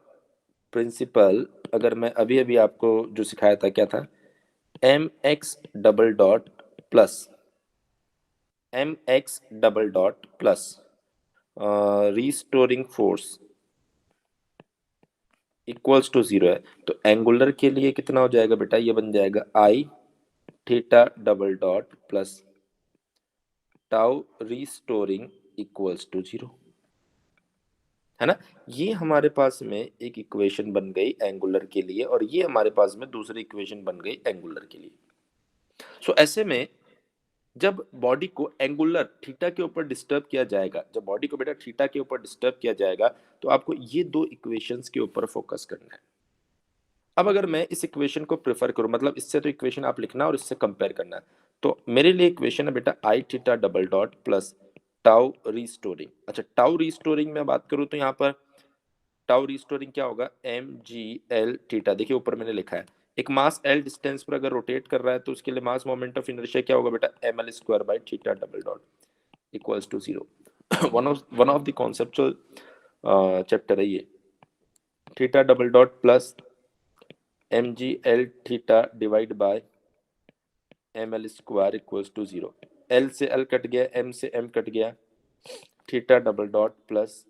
प्रिंसिपल अगर मैं अभी अभी आपको जो सिखाया था क्या था? M x double dot plus m x double dot plus restoring force equals to zero है। तो एंगुलर के लिए कितना हो जाएगा बेटा? ये बन जाएगा I theta double dot plus tau restoring equals to zero, है ना? ये हमारे पास में एक इक्वेशन बन गई एंगुलर के लिए और ये हमारे पास में दूसरी इक्वेशन बन गई एंगुलर के लिए। सो ऐसे में जब बॉडी को एंगुलर थीटा के ऊपर डिस्टर्ब किया जाएगा, जब बॉडी को बेटा थीटा के ऊपर डिस्टर्ब किया जाएगा तो आपको ये दो इक्वेशंस के ऊपर फोकस करना है। अब अगर मैं इस इक्वेशन को प्रेफर करूं, मतलब इससे तो इक्वेशन आप लिखना और इससे कंपेयर करना है। तो मेरे लिए इक्वेशन है बेटा I theta double dot plus tau restoring. अच्छा, टाउ रीस्टोरिंग में बात करूं तो यहाँ पर टाउ रीस्टोरिंग क्या होगा? एम जी एल थीटा। देखिए ऊपर मैंने लिखा है एक मास एल डिस्टेंस पर अगर रोटेट कर रहा है तो उसके लिए मास मोमेंट ऑफ इनर्शिया क्या होगा बेटा? M L square by theta double dot equals to zero. One of the conceptual chapter है ये। Theta double dot plus M G l theta divide by m L square equals to zero. L से l cut गया, m से m cut गया, theta double dot plus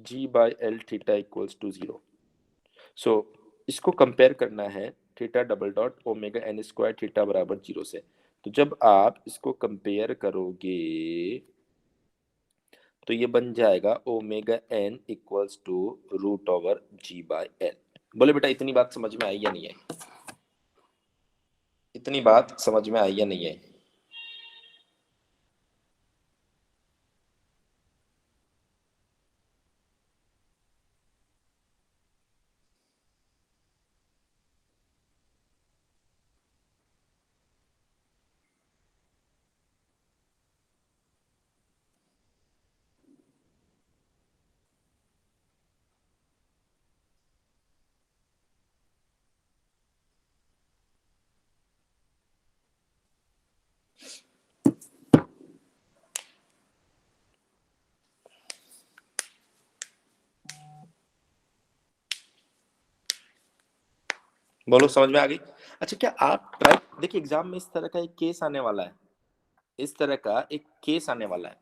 g by l theta equals to zero. So इसको compare करना है theta double dot omega N square theta बराबर zero से। तो जब आप इसको कंपेयर करोगे तो ये बन जाएगा omega N equals to root over g by l. बोले बेटा इतनी बात समझ में आई या नहीं आई? इतनी बात समझ में आई या नहीं आई? बोलो समझ में आ गई? अच्छा, क्या आप ट्राई, देखिए एग्जाम में इस तरह का एक केस आने वाला है, इस तरह का एक केस आने वाला है।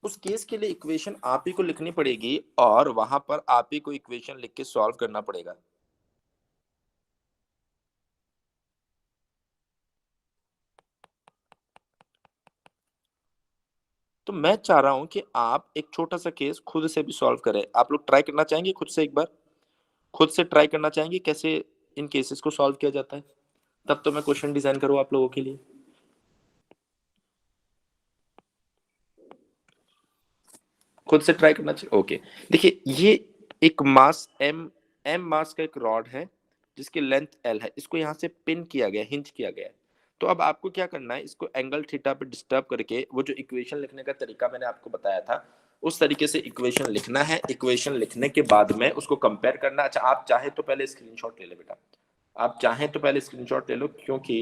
उस केस के लिए इक्वेशन आप ही को लिखनी पड़ेगी और वहां पर आप ही को इक्वेशन लिख के सॉल्व करना पड़ेगा। तो मैं चाह रहा हूं कि आप एक छोटा सा केस खुद से भी सॉल्व करें। आप लोग ट्राई करना चाहेंगे खुद से? एक बार खुद से ट्राई करना चाहेंगे कैसे इन केसेस को सॉल्व किया जाता है? तब तो मैं क्वेश्चन डिजाइन करूँ आप लोगों के लिए। खुद से ट्राई करना चाहिए। ओके, देखिए ये एक मास एम, एम मास का एक रॉड है जिसकी लेंथ एल है, इसको यहाँ से पिन किया गया, हिंज किया गया है। तो अब आपको क्या करना है, इसको एंगल थीटा पे डिस्टर्ब करके वो जो इक्वेशन लिखने का तरीका मैंने आपको बताया था उस तरीके से इक्वेशन लिखना है। इक्वेशन लिखने के बाद में उसको कंपेयर करना। अच्छा, आप चाहे तो पहले स्क्रीनशॉट ले ले बेटा, आप चाहें तो पहले स्क्रीनशॉट ले लो, क्योंकि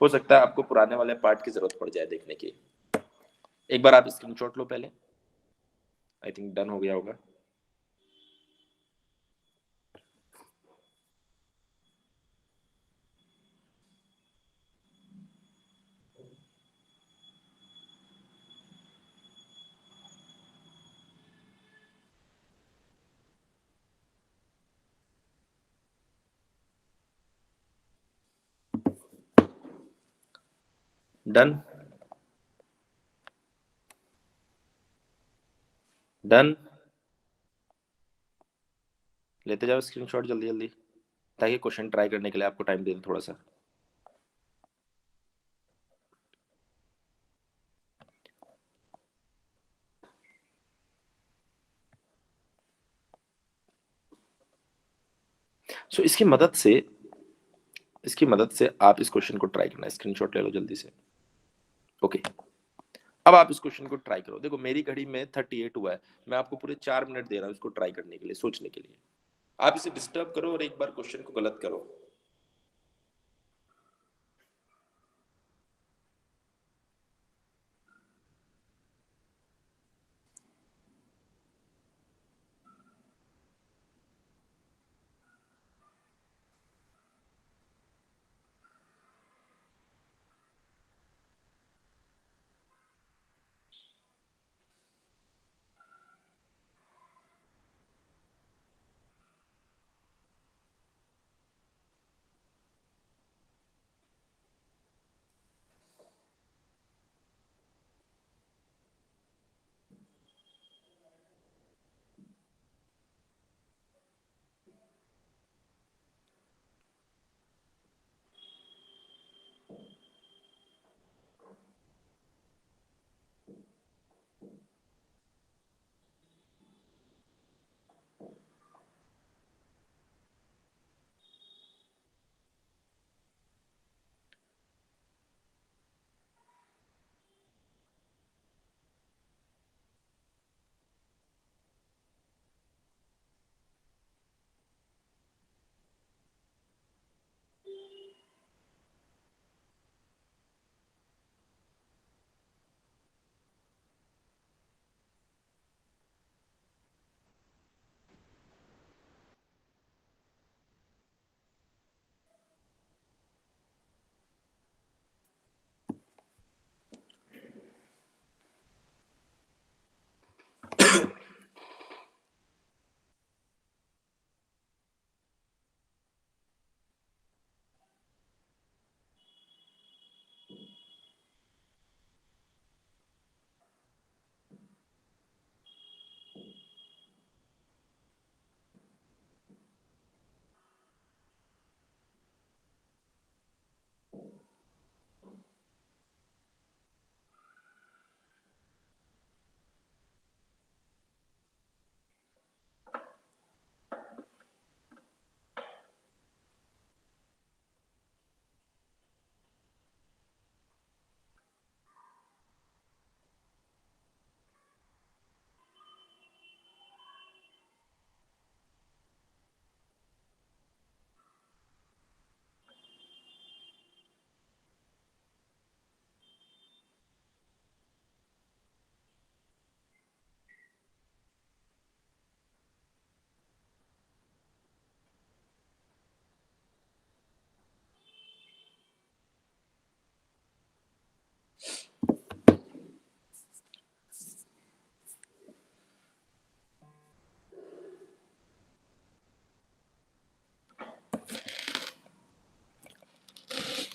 हो सकता है आपको पुराने वाले पार्ट की जरूरत पड़ जाए देखने की। एक बार आप स्क्रीनशॉट लो पहले। आई थिंक डन हो गया होगा। Done done. लेते जाओ स्क्रीनशॉट जल्दी जल्दी, ताकि क्वेश्चन ट्राई करने के लिए आपको टाइम दे दे थोड़ा सा। सो इसकी मदद से आप इस क्वेश्चन को ट्राई करना। स्क्रीनशॉट ले लो जल्दी से। ओके, अब आप इस क्वेश्चन को ट्राई करो। देखो मेरी घड़ी में 38 हुआ है, मैं आपको पूरे 4 मिनट दे रहा हूँ इसको ट्राई करने के लिए, सोचने के लिए। आप इसे डिस्टर्ब करो और एक बार क्वेश्चन को गलत करो।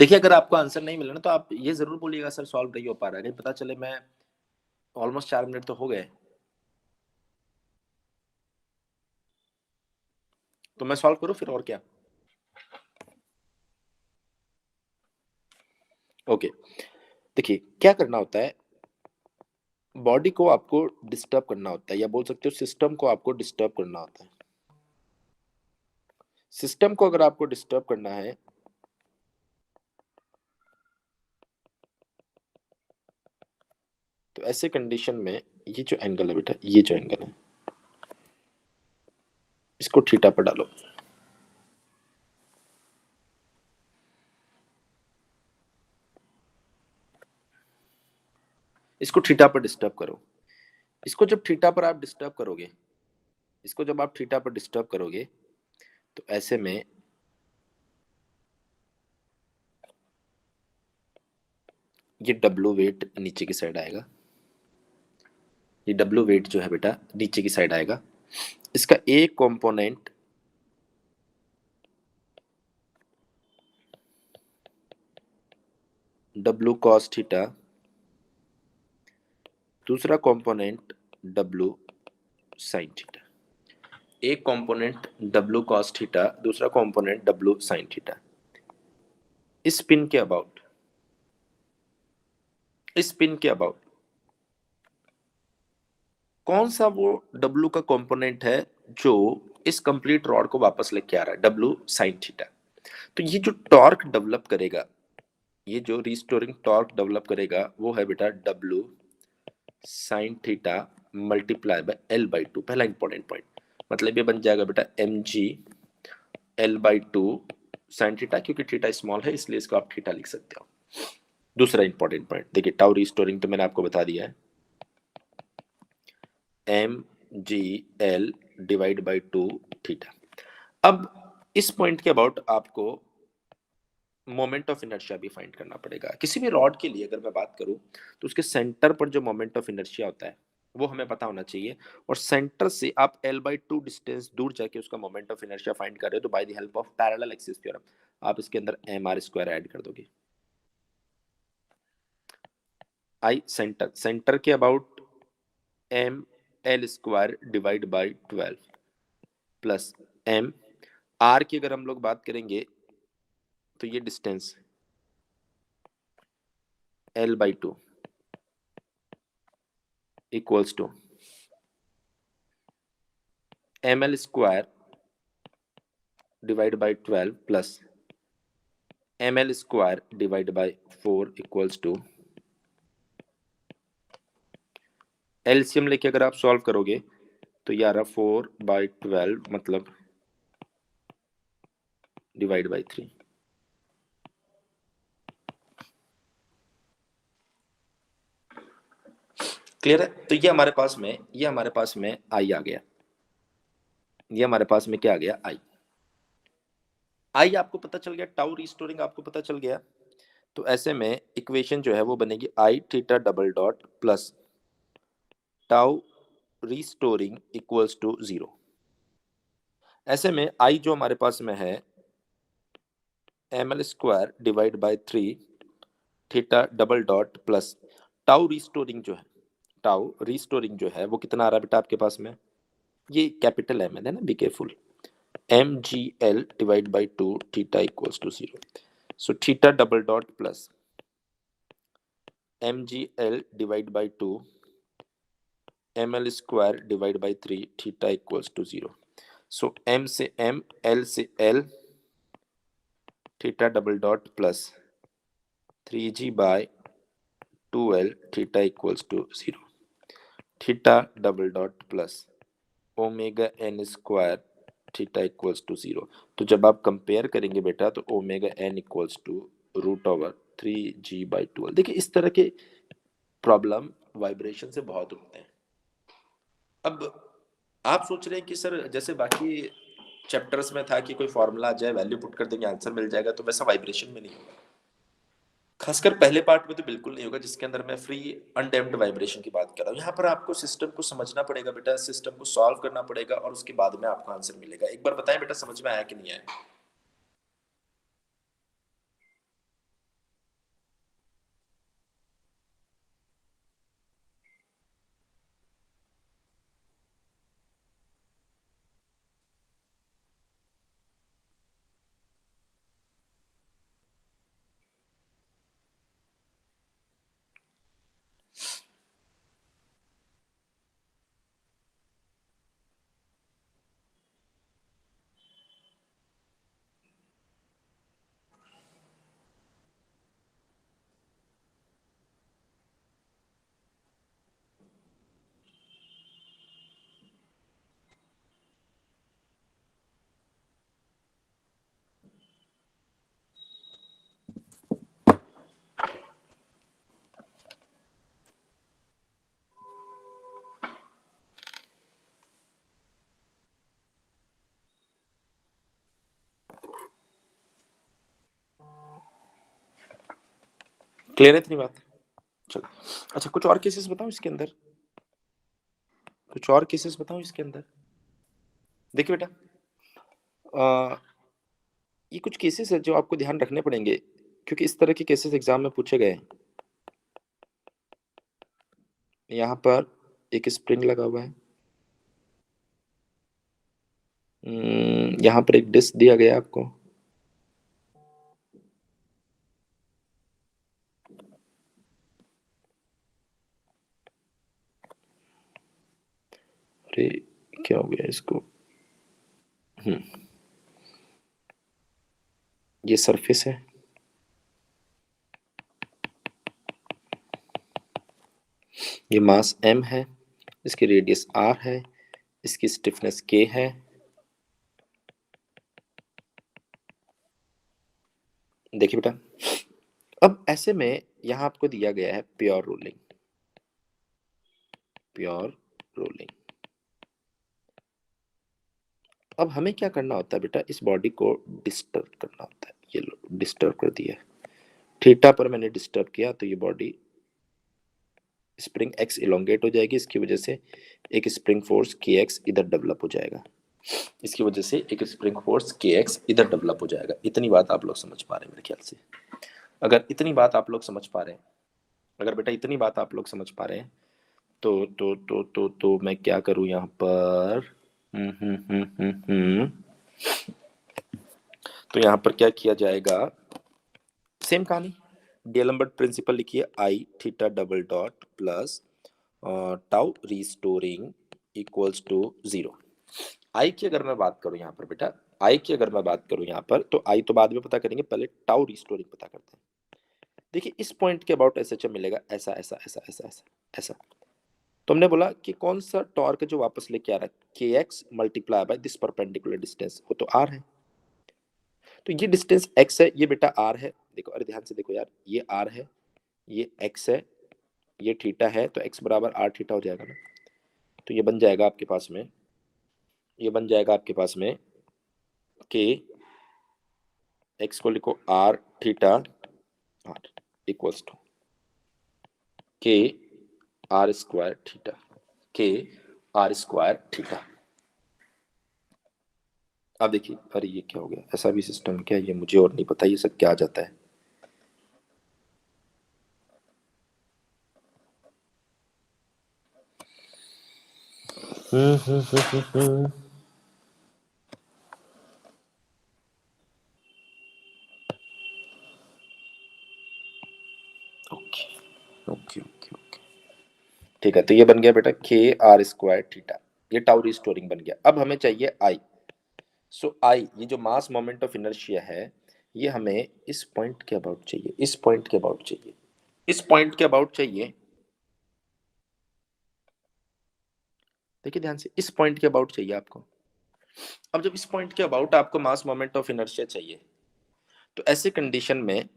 देखिए, अगर आपको आंसर नहीं मिला ना तो आप ये जरूर बोलिएगा सर सॉल्व नहीं हो पा रहा है, कहीं पता चले मैं ऑलमोस्ट 4 मिनट तो हो गए, तो मैं सॉल्व करूं फिर और क्या। ओके, देखिए क्या करना होता है, बॉडी को आपको डिस्टर्ब करना होता है, या बोल सकते हो सिस्टम को आपको डिस्टर्ब करना होता है। सिस्टम को अगर आपको डिस्टर्ब करना है तो ऐसे कंडीशन में ये जो एंगल है बेटा, ये जो एंगल है इसको थीटा पर डालो। इसको थीटा पर डिस्टर्ब करो। इसको जब थीटा पर आप डिस्टर्ब करोगे, इसको जब आप थीटा पर डिस्टर्ब करोगे तो ऐसे में ये डब्लू वेट नीचे की साइड आएगा। ये डब्लू वेट जो है बेटा नीचे की साइड आएगा। इसका एक कंपोनेंट डब्लू कॉस थीटा, दूसरा कंपोनेंट डब्लू साइन थीटा। एक कंपोनेंट डब्लू कॉस थीटा, दूसरा कंपोनेंट डब्लू साइन थीटा। इस पिन के अबाउट, इस पिन के अबाउट कौन सा वो डब्लू का कंपोनेंट है जो इस कंप्लीट रॉड को वापस लेके आ रहा है, डब्लू साइन थीटा। तो ये जो टॉर्क डेवलप करेगा, ये जो रिस्टोरिंग टॉर्क डेवलप करेगा वो है बेटा W sine theta multiply by L by two. पहला इंपॉर्टेंट पॉइंट, मतलब ये बन जाएगा बेटा m ji l by two sine theta, क्योंकि थीटा स्मॉल है इसलिए इसको आप थीटा लिख सकते हो। दूसरा इंपॉर्टेंट पॉइंट देखिए, टाउ रिस्टोरिंग तो मैंने आपको बता दिया है, m G L divide by two theta. अब इस पॉइंट के अबाउट आपको मोमेंट ऑफ इनर्शिया भी फाइंड करना पड़ेगा। किसी भी रॉड के लिए अगर मैं बात करूं तो उसके सेंटर पर जो मोमेंट ऑफ इनर्शिया होता है वो हमें पता होना चाहिए, और सेंटर से आप एल बाई टू डिस्टेंस दूर जाके उसका मोमेंट ऑफ इनर्शिया फाइंड कर रहे हो तो by the help of parallel axis theorem आप इसके अंदर एम आर स्क्वायर ऐड कर दोगे। आई सेंटर, सेंटर के about m L square divide by 12 plus m r की अगर हम लोग बात करेंगे तो ये distance l by two equals to M L square divide by 12 plus m L square divide by 4 equals to, LCM लेके अगर आप सॉल्व करोगे तो ये आ रहा 4/12 मतलब डिवाइड बाई 3। क्लियर है? तो ये हमारे पास में, ये हमारे पास में आई आ गया, ये हमारे पास में क्या आ गया, आई। आई आपको पता चल गया, टाउ रिस्टोरिंग आपको पता चल गया। तो ऐसे में इक्वेशन जो है वो बनेगी I theta double dot plus tau restoring equals to 0। ऐसे में आई जो हमारे पास में है m L square divide by 3 theta double dot plus tau restoring जो है, टाउ रिस्टोरिंग जो है वो कितना आ रहा है बेटा आपके पास में, ये कैपिटल एम है ना, be careful, M G L divide by two theta equals to 0। So theta double dot plus M G L divide by two M L square divide by 3 theta equals to 0। So M से M, L से L, theta double dot plus 3g by 2l theta equals to 0। Theta double dot plus omega N square theta equals to 0। तो जब आप compare करेंगे बेटा तो omega N equals to root over 3g/12। देखिए इस तरह के प्रॉब्लम वाइब्रेशन से बहुत उठते हैं। अब आप सोच रहे हैं कि सर जैसे बाकी चैप्टर्स में था कि कोई फॉर्मूला आ जाए, वैल्यू पुट कर देंगे, आंसर मिल जाएगा, तो वैसा वाइब्रेशन में नहीं होगा। खासकर पहले पार्ट में तो बिल्कुल नहीं होगा, जिसके अंदर मैं फ्री अनडैम्प्ड वाइब्रेशन की बात कर रहा हूँ। यहाँ पर आपको सिस्टम को समझना पड़ेगा बेटा, सिस्टम को सॉल्व करना पड़ेगा और उसके बाद में आपको आंसर मिलेगा। एक बार बताएं बेटा समझ में आया कि नहीं आया? क्लियर है इतनी बात? चलो, अच्छा कुछ और केसेस बताऊं इसके अंदर, कुछ और केसेस बताऊं इसके अंदर। देखिए बेटा, ये कुछ केसेस है जो आपको ध्यान रखने पड़ेंगे, क्योंकि इस तरह के केसेस एग्जाम में पूछे गए हैं। यहाँ पर एक स्प्रिंग लगा हुआ है, यहाँ पर एक डिस्क दिया गया आपको, अरे क्या हो गया इसको, ये सरफेस है, ये मास m है, इसकी रेडियस r है, इसकी स्टिफनेस k है। देखिए बेटा, अब ऐसे में यहां आपको दिया गया है प्योर रोलिंग, प्योर रोलिंग। अब हमें क्या करना होता है बेटा, इस बॉडी को डिस्टर्ब करना होता है। ये लो, डिस्टर्ब कर दिया, थीटा पर मैंने डिस्टर्ब किया तो ये बॉडी स्प्रिंग एक्स इलोंगेट हो जाएगी, इसकी वजह से एक स्प्रिंग फोर्स के एक्स इधर डेवलप हो जाएगा, इसकी वजह से एक स्प्रिंग फोर्स के एक्स इधर डेवलप हो जाएगा। इतनी बात आप लोग समझ पा रहे हैं मेरे ख्याल से? अगर इतनी बात आप लोग समझ पा रहे हैं, अगर बेटा इतनी बात आप लोग समझ पा रहे हैं, तो मैं क्या करूं यहाँ पर, तो यहाँ पर क्या किया जाएगा, सेम कहानी, डीएलएम्बर्ट प्रिंसिपल लिखिए, I theta double dot plus tau restoring equals to 0। I की अगर मैं बात करूं यहाँ पर बेटा, आई की अगर मैं बात करूं यहाँ पर, तो आई तो बाद में पता करेंगे, पहले टाउ रिस्टोरिंग पता करते हैं। देखिए इस पॉइंट के अबाउट एसएचएम मिलेगा, ऐसा ऐसा ऐसा ऐसा ऐसा ऐसा। तो हमने बोला कि कौन सा टॉर्क जो वापस लेके आ रहा है, के x multiply by this perpendicular distance, वो तो आर है। तो ये डिस्टेंस एक्स है, ये बेटा आर है। देखो, अरे ध्यान से देखो यार, ये आर है, ये एक्स है, ये थीटा है, तो एक्स बराबर आर थीटा हो जाएगा ना। तो ये बन जाएगा आपके पास में, ये बन जाएगा आपके पास में के एक्स को लिखो R theta R equals to K are square theta, K are square theta. अब देखिए, अरे ये क्या हो गया, ऐसा भी सिस्टम क्या है, ये मुझे और नहीं पता ये सब क्या आ जाता है। ओके ओके ओके ओके, ठीक है। तो ये बन गया बेटा के आर स्क्वायर थीटा, ये टाउ रिस्टोरिंग बन गया। अब हमें चाहिए आई। सो आई, ये जो मास मोमेंट ऑफ इनर्शिया है, ये हमें इस पॉइंट के अबाउट चाहिए, इस पॉइंट के अबाउट चाहिए, इस पॉइंट के अबाउट चाहिए। देखिए ध्यान से, इस पॉइंट के अबाउट चाहिए आपको। अब जब इस पॉइंट के अबाउट आपको मास मोमेंट ऑफ इनर्शिया चाहिए, तो ऐसे कंडीशन में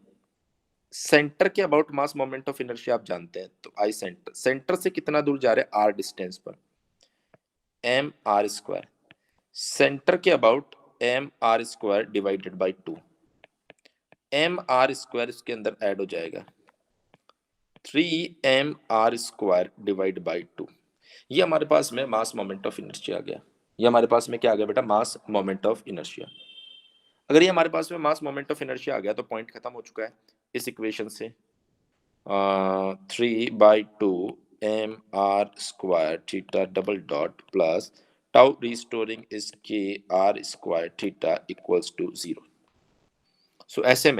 सेंटर के about mass moment of inertia आप जानते हैं, तो आई सेंटर, सेंटर से कितना दूर जा रहे हैं, आर डिस्टेंस पर, एम आर स्क्वायर, सेंटर के about M are square divided by 2, M are square इसके अंदर ऐड हो जाएगा, 3 M are square divide by 2। ये हमारे पास में मास मोमेंट ऑफ इनर्शिया आ गया। ये हमारे पास में क्या आ गया बेटा, मास मोमेंट ऑफ इनर्शिया। अगर ये हमारे पास में मास मोमेंट ऑफ इनर्शिया आ गया, तो पॉइंट खत्म हो चुका है इस इक्वेशन से। 3/2 m are square theta double dot plus tau restoring is k are square theta equals to 0। So ऐसे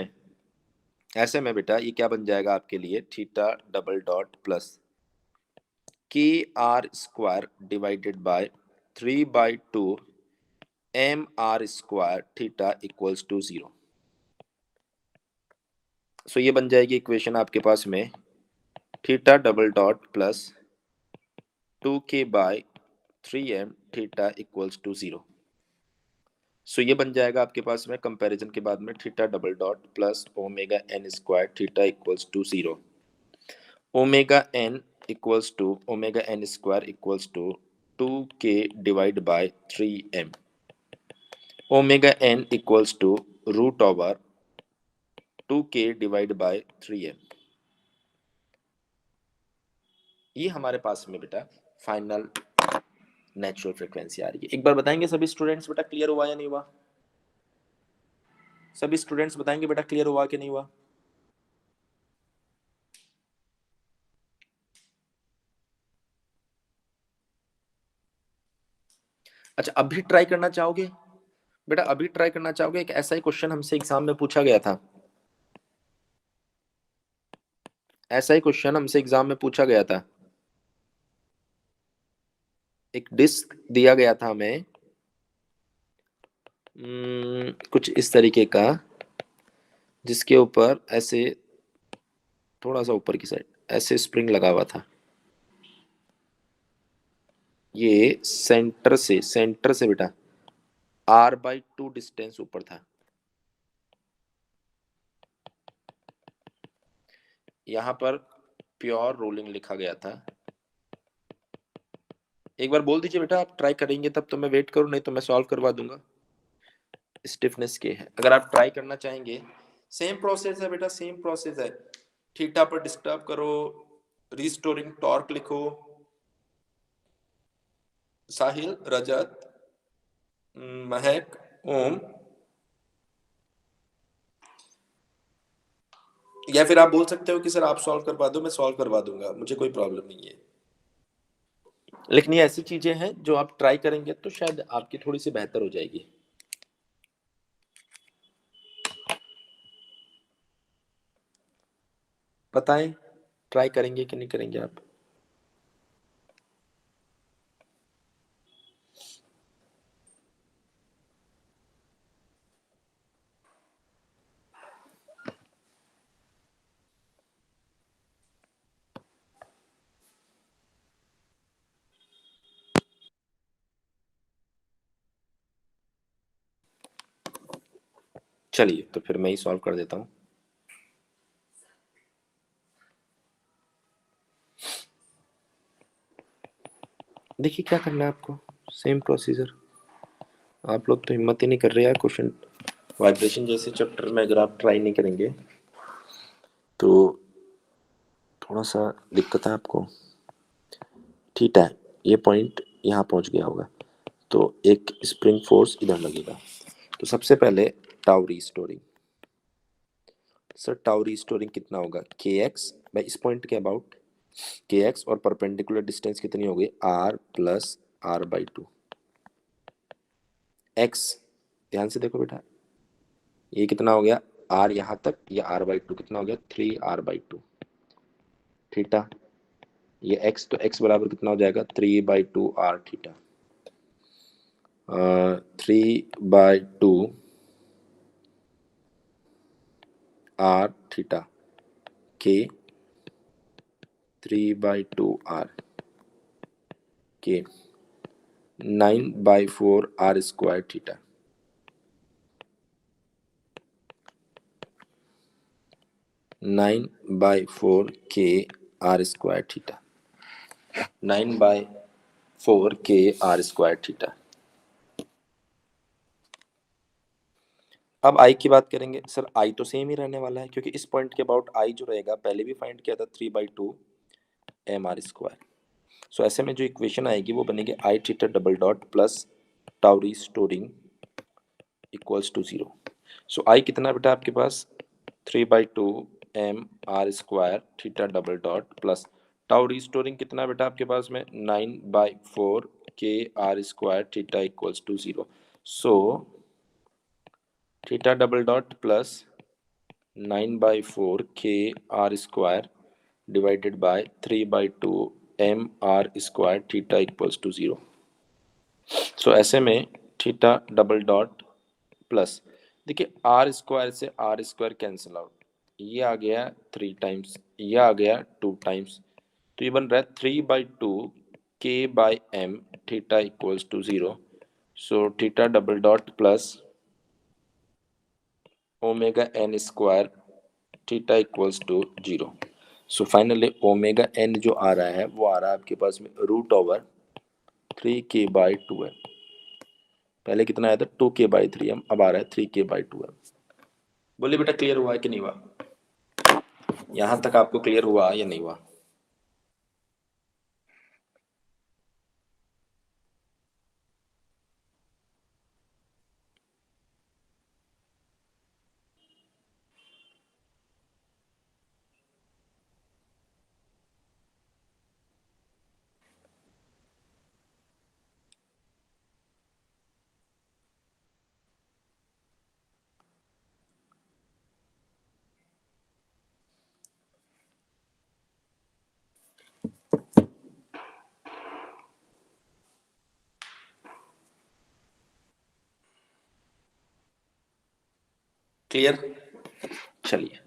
में बेटा ये क्या बन जाएगा आपके लिए, theta double dot plus k are square divided by 3/2 m are square theta equals to 0। So ये बन जाएगी इक्वेशन आपके पास में, theta double dot plus 2k by 3m theta equals to 0। So ये बन जाएगा आपके पास में कंपैरिजन के बाद में, theta double dot plus omega N square theta equals to 0, omega N equals to omega N square equals to 2k divide by 3m, omega N equals to root over 2k divide by 3m। ये हमारे पास में बेटा final natural frequency आ रही है। एक बार बताएंगे सभी स्टूडेंट्स बेटा क्लियर हुआ या नहीं हुआ? सभी स्टूडेंट्स बताएंगे बेटा क्लियर हुआ कि नहीं हुआ? अच्छा, अभी ट्राई करना चाहोगे बेटा? अभी ट्राई करना चाहोगे? एक ऐसा ही क्वेश्चन हमसे एग्जाम में पूछा गया था, ऐसा ही क्वेश्चन हमसे एग्जाम में पूछा गया था। एक डिस्क दिया गया था हमें, कुछ इस तरीके का, जिसके ऊपर ऐसे थोड़ा सा ऊपर की साइड ऐसे स्प्रिंग लगा हुआ था। ये सेंटर से बेटा R/2 डिस्टेंस ऊपर था। यहाँ पर प्योर रोलिंग लिखा गया था। एक बार बोल दीजिए बेटा, आप ट्राई करेंगे तब तो मैं वेट करूं, नहीं तो मैं सॉल्व करवा दूंगा। स्टिफनेस के है, अगर आप ट्राई करना चाहेंगे, सेम प्रोसेस है बेटा, सेम प्रोसेस है। थीटा पर डिस्टर्ब करो, रिस्टोरिंग टॉर्क लिखो। साहिल, रजत, महक, ओम, या फिर आप बोल सकते हो कि सर आप सॉल्व करवा दो, मैं सॉल्व करवा दूंगा, मुझे कोई प्रॉब्लम नहीं है। लेकिन ये ऐसी चीजें हैं जो आप ट्राई करेंगे तो शायद आपकी थोड़ी सी बेहतर हो जाएगी। बताएं, ट्राई करेंगे कि नहीं करेंगे आप? चलिए तो फिर मैं ही सॉल्व कर देता हूँ। देखिए क्या करना है आपको, सेम प्रोसीजर। आप लोग तो हिम्मत ही नहीं कर रहे यार, क्वेश्चन वाइब्रेशन जैसे चैप्टर में अगर आप ट्राई नहीं करेंगे तो थोड़ा सा दिक्कत है आपको। ठीक है, ये पॉइंट यहाँ पहुँच गया होगा, तो एक स्प्रिंग फोर्स इधर लगेगा। तो सबसे पहले tau restoring. Sir tau restoring कितना होगा? के एक्स बाई इस पॉइंट के अबाउट, के एक्स और परपेंडिकुलर डिस्टेंस कितनी होगी? R+R/2 x. ध्यान से देखो बेटा, ये कितना हो गया? R यहाँ तक, ये R/2 कितना हो गया? 3R/2। थीटा, ये x, तो x बराबर कितना हो जाएगा? 3/2 R थीटा। 3/2 R थीटा के 3/2 R के 9/4 R² थीटा। 9/4 theta, 9/4 theta. अब आई की बात करेंगे। सर आई तो सेम ही रहने वाला है, क्योंकि इस पॉइंट के अबाउट आई जो रहेगा पहले भी फाइंड किया था, 3/2 MR²। सो ऐसे में जो इक्वेशन आएगी वो बनेगी I theta double dot plus tau restoring equals to 0। So I कितना बेटा आपके पास? 3/2 MR² theta double dot plus tau restoring कितना बेटा आपके पास में? 9/4 KR² theta equals to 0। So theta double dot plus 9/4 KR² divided by 3/2 MR² theta equals to 0। So ऐसे में थीटा डबल डॉट प्लस, देखिए R² से R² कैंसिल आउट, ये आ गया 3 टाइम्स, ये आ गया 2 टाइम्स, तो ये बन रहा है 3/2 K/M theta equals to 0। So theta double dot plus ω_n² theta equals to 0। So finally ω_n जो आ रहा है वो आ रहा है आपके पास में √3K/2M। पहले कितना आया था? 2K/3M, अब आ रहा है 3K/2M। बोलिए बेटा क्लियर हुआ है कि नहीं हुआ? यहाँ तक आपको क्लियर हुआ या नहीं हुआ? क्लियर? चलिए,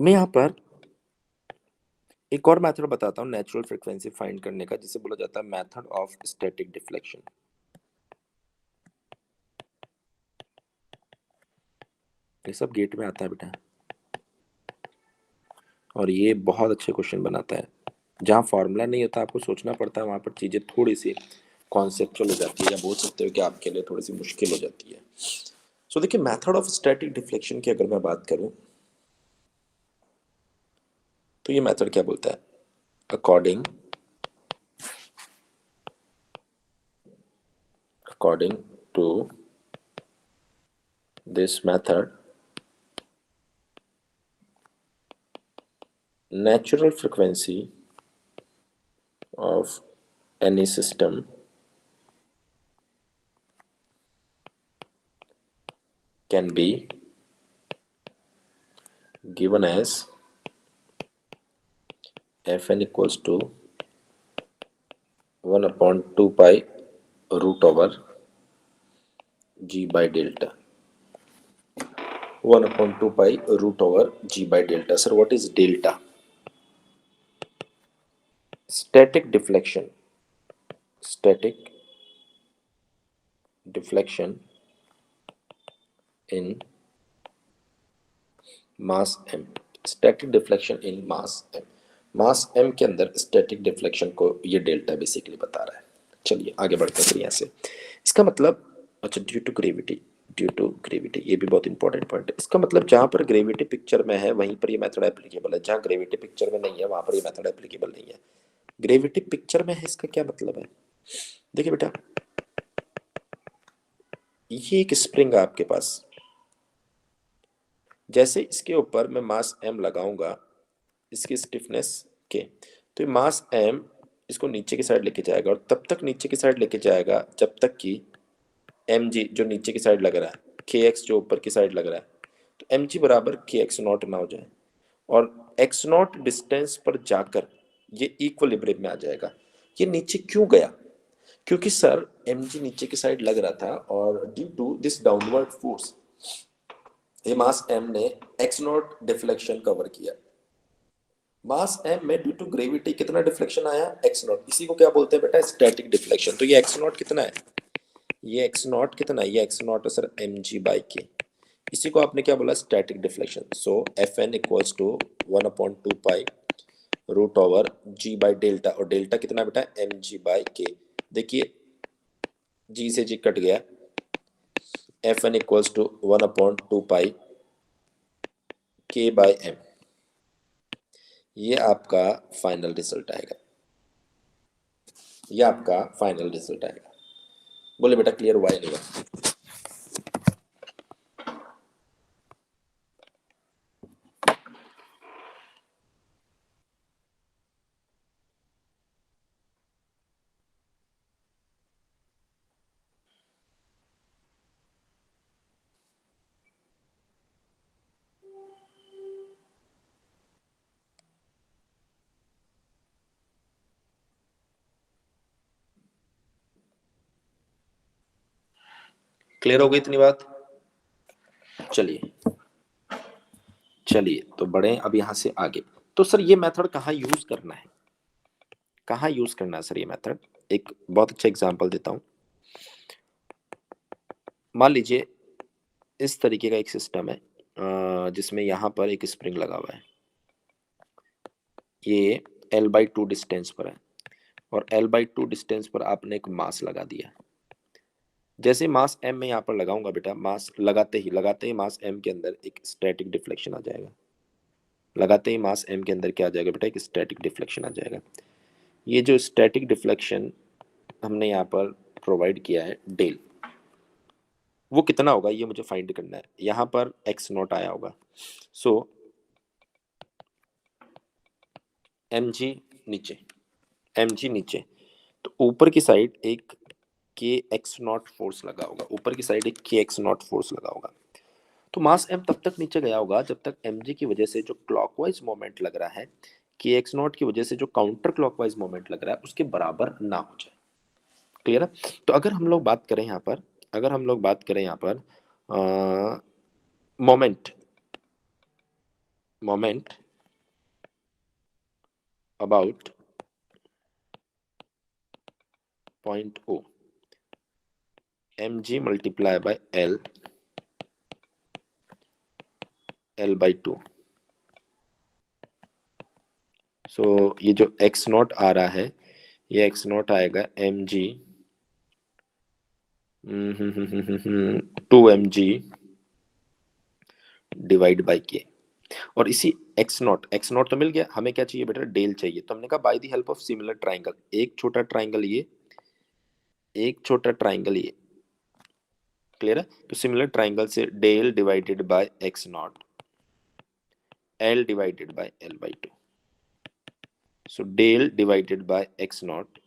मैं यहाँ पर एक और मेथड बताता हूँ नेचुरल फ्रीक्वेंसी फाइंड करने का, जिसे बोला जाता है मेथड ऑफ स्टैटिक डिफ्लेक्शन। ये सब गेट में आता है बेटा, और ये बहुत अच्छे क्वेश्चन बनाता है। जहाँ फॉर्मूला नहीं होता, आपको सोचना पड़ता है, वहाँ पर चीज़ें थोड़ी सी कॉन्सेप्चुअल हो जाती है, या बोल सकते हो कि आपके लिए थोड़ी सी मुश्किल हो जाती है। सो देखिए, मेथड ऑफ स्टैटिक डिफ्लेक्शन की अगर मैं बात करूँ, तो ये मेथड क्या बोलता है? According to this method, natural frequency of any system can be given as fn equals to 1 upon 2 pi root over g by delta. 1 upon 2 pi root over g by delta. Sir, what is delta? Static deflection. Static deflection in mass m. Static deflection in mass m. Mass m के अंदर static deflection को ये delta basically बता रहा है। चलिए आगे बढ़ते हैं यहाँ से। इसका मतलब, अच्छा, ड्यू टू ग्रेविटी, ये भी बहुत इंपॉर्टेंट पॉइंट है। इसका मतलब जहाँ पर ग्रेविटी पिक्चर में है वहीं पर ये मेथड एप्लीकेबल है, जहाँ ग्रेविटी पिक्चर में नहीं है वहाँ पर ये मेथड एप्लीकेबल नहीं है। ग्रेविटी पिक्चर में है, इसका क्या मतलब है? देखिए बेटा, ये एक स्प्रिंग है आपके पास, जैसे इसके ऊपर मैं मास m लगाऊंगा इसकी स्टिफनेस के, तो ये मास m इसको नीचे की साइड लेके जाएगा, और तब तक नीचे की साइड लेके जाएगा जब तक कि mg जो नीचे की साइड लग रहा है, kx जो ऊपर की साइड लग रहा है, तो mg बराबर kx नॉट ना हो जाए, और x नॉट डिस्टेंस पर जाकर ये इक्विलिब्रियम में आ जाएगा। ये नीचे क्यों गया? क्योंकि सर mg नीचे की साइड लग रहा था, और due to this downward force ये मास m ने x नॉट डिफ्लेक्शन कवर किया। मास m में ड्यू टू ग्रेविटी कितना डिफ्लेक्शन आया? x naught. इसी को क्या बोलते हैं बेटा? Static deflection. तो ये x नॉट कितना है? ये x नॉट कितना है? ये x नॉट है सर mg बाई के। इसी को आपने क्या बोला? Static deflection. So fn equals to 1 upon 2 pi root over g by delta, और डेल्टा कितना बेटा? mg by K. देखिए g से g कट गया, fn equals to 1 upon 2 pi k by m। ये आपका फाइनल रिजल्ट आएगा, ये आपका फाइनल रिजल्ट आएगा। बोले बेटा क्लियर हुआ है नहीं हुआ? क्लियर हो गई इतनी बात? चलिए चलिए, तो बढ़े अब यहां से आगे। तो सर ये मेथड कहाँ यूज करना है? कहाँ यूज करना है सर ये मेथड? एक बहुत अच्छा एग्जांपल देता हूँ। मान लीजिए इस तरीके का एक सिस्टम है, जिसमें यहाँ पर एक स्प्रिंग लगा हुआ है, ये L/2 डिस्टेंस पर है, और L/2 डिस्टेंस पर आपने एक मास लगा दिया। जैसे मास m में यहाँ पर लगाऊंगा बेटा, मास लगाते ही मास m के अंदर एक स्टैटिक डिफ्लेक्शन आ जाएगा। लगाते ही मास m के अंदर क्या आ जाएगा बेटा? एक स्टैटिक डिफ्लेक्शन आ जाएगा। ये जो स्टैटिक डिफ्लेक्शन हमने यहाँ पर प्रोवाइड किया है डेल, वो कितना होगा ये मुझे फाइंड करना है। यहाँ पर x नॉट आया होगा, सो mg नीचे, mg नीचे, तो ऊपर की साइड एक के एक्स नॉट फोर्स लगा होगा, ऊपर की साइड एक के एक्स नॉट फोर्स लगा होगा। तो मास m तब तक नीचे गया होगा जब तक mg की वजह से जो क्लॉकवाइज मोमेंट लग रहा है कि x नॉट की वजह से जो काउंटर क्लॉकवाइज मोमेंट लग रहा है उसके बराबर ना हो जाए। क्लियर है? तो अगर हम लोग बात करें यहाँ पर, अगर हम लोग बात करें यहाँ पर moment moment about point O, mg multiply by L by 2। सो ये जो x नॉट आ रहा है ये x नॉट आएगा mg 2mg डिवाइड बाई के। और इसी एक्स नॉट तो मिल गया, हमें क्या चाहिए बेटा, डेल चाहिए। तो हमने कहा bye the help of similar triangle, एक छोटा ट्राइंगल ये, एक छोटा ट्राइंगल ये। क्लियर है? तो सिमिलर ट्राइंगल से del divided by X naught, L divided by L by 2। So del divided by X naught,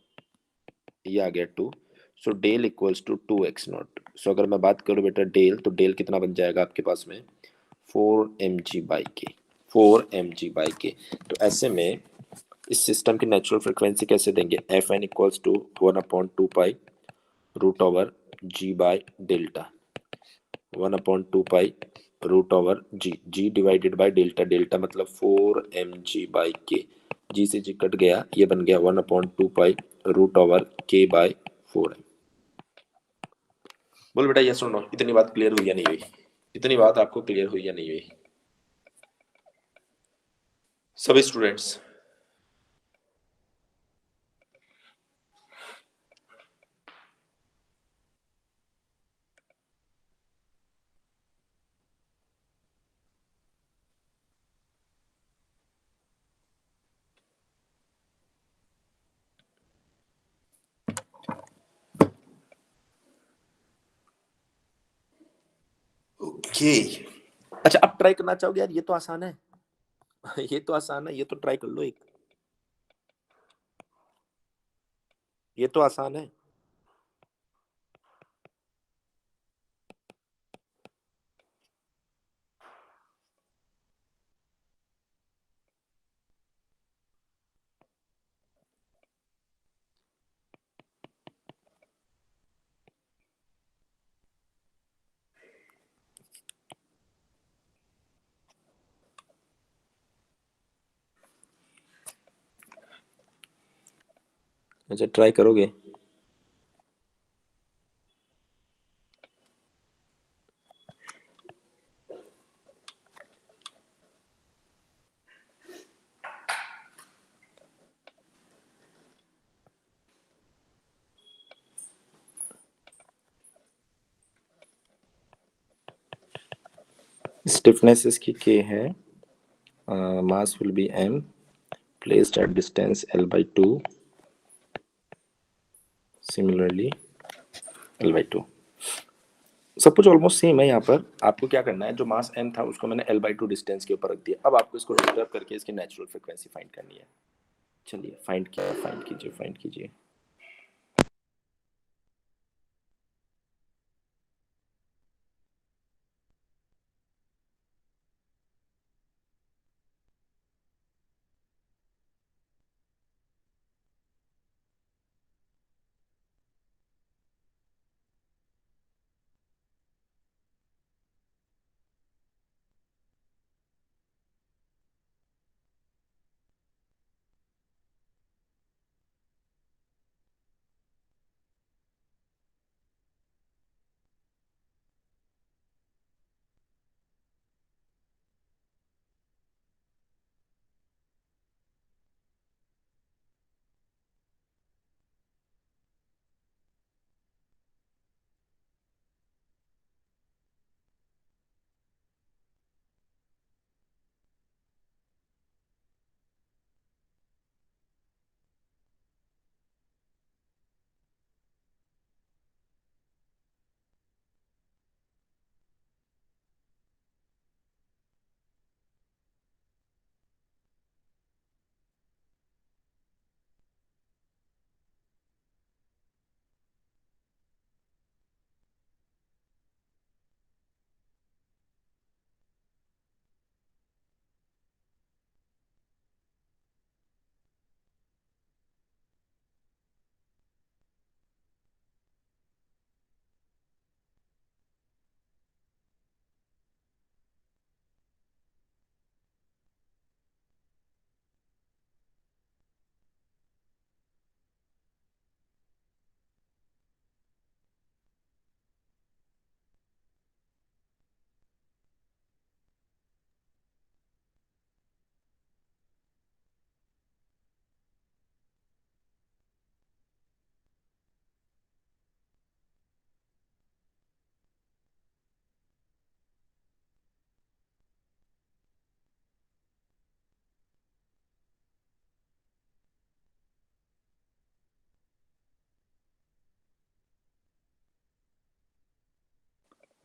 ये आ गया 2। So del equals to 2x0। सो अगर मैं बात करूं बेटा डेल, तो डेल कितना बन जाएगा आपके पास में, 4mg बाई के, 4mg बाई के। तो ऐसे में इस सिस्टम की नेचुरल फ्रिक्वेंसी कैसे देंगे, F N equals to 1/2 pi root over ji by delta, 1/2 pi root over G, G divided by delta, delta मतलब 4mg/k, जी से जी कट गया, ये बन गया 1/2 pi root over k by 4m। बोल बेटा ये सुनो, इतनी बात क्लियर हुई या नहीं हुई, इतनी बात आपको क्लियर हुई या नहीं हुई सभी स्टूडेंट्स? ओके, अच्छा अब ट्राई करना चाहोगे यार, ये तो आसान है ये तो आसान है, ये तो ट्राई कर लो एक, ये तो आसान है। अच्छा ट्राई करोगे? स्टिफनेस इसकी k है, mass will be m placed at distance l by 2, similarly l by 2। सब कुछ ऑलमोस्ट सेम है। यहाँ पर आपको क्या करना है, जो मास m था उसको मैंने l by 2 डिस्टेंस के ऊपर रख दिया। अब आपको इसको डिस्टर्ब करके इसकी नेचुरल फ्रिक्वेंसी फाइंड करनी है। चलिए फाइंड किया, फाइंड कीजिए, फाइंड कीजिए।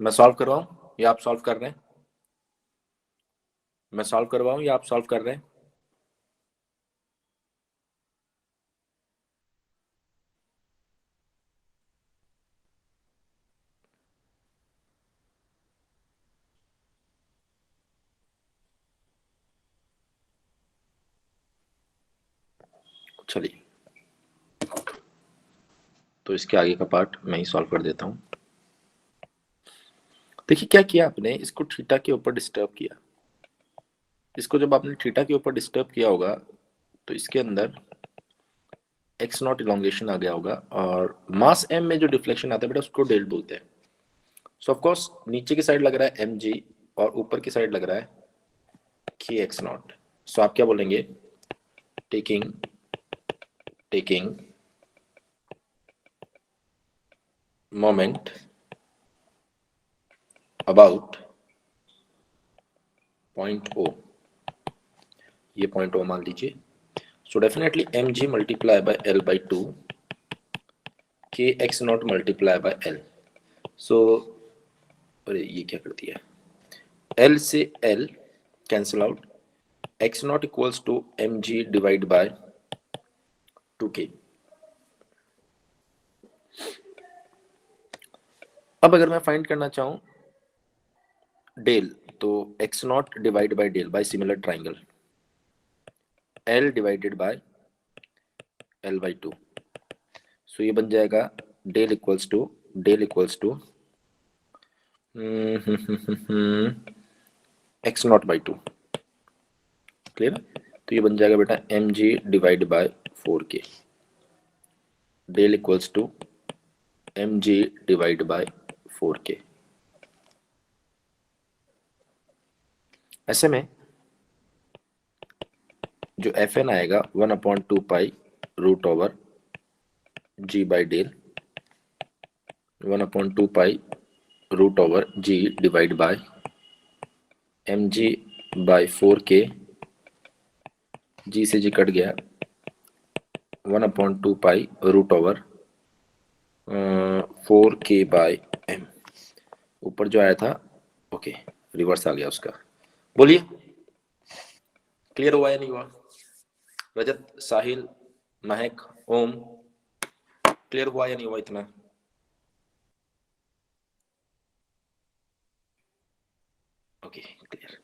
मैं सॉल्व करवाऊं या आप सॉल्व कर रहे हैं? मैं सॉल्व करवाऊं या आप सॉल्व कर रहे हैं? चलिए, तो इसके आगे का पार्ट मैं ही सॉल्व कर देता हूं। देखिए क्या किया आपने, इसको थीटा के ऊपर डिस्टर्ब किया। इसको जब आपने थीटा के ऊपर डिस्टर्ब किया होगा तो इसके अंदर एक्स नॉट इलोंगेशन आ गया होगा, और मास एम में जो डिफ्लेक्शन आता है बेटा उसको डेल बोलते हैं। सो ऑफ कोर्स नीचे की साइड लग रहा है एम जी और ऊपर की साइड लग रहा है के एक्स नॉट। सो आप क्या बोलेंगे, taking taking moment about point O, ये पॉइंट ओ मान लीजिए। So definitely m g multiply by L by two, k x naught multiply by l. So अरे ये क्या कर दिया, एल से l cancel out, x naught equals to m g divide by two k. अब अगर मैं फाइंड करना चाहूं डेल, तो x naught divide by del by similar triangle, l divided by L by two. So ये बन जाएगा del equals to x naught by two. Clear है? तो ये बन जाएगा बेटा m g divide by four k, del equals to m g divide by four k. ऐसे में जो एफ एन आएगा 1/2 pi root over ji by del, 1/2 pi root over g divide by m g by four k, g से जी cut गया, 1/2 pi root over four के by M. ऊपर जो आया था ओके रिवर्स आ गया उसका। बोलिए क्लियर हुआ या नहीं हुआ? रजत, साहिल, महक, ओम, क्लियर हुआ या नहीं हुआ इतना? Okay clear.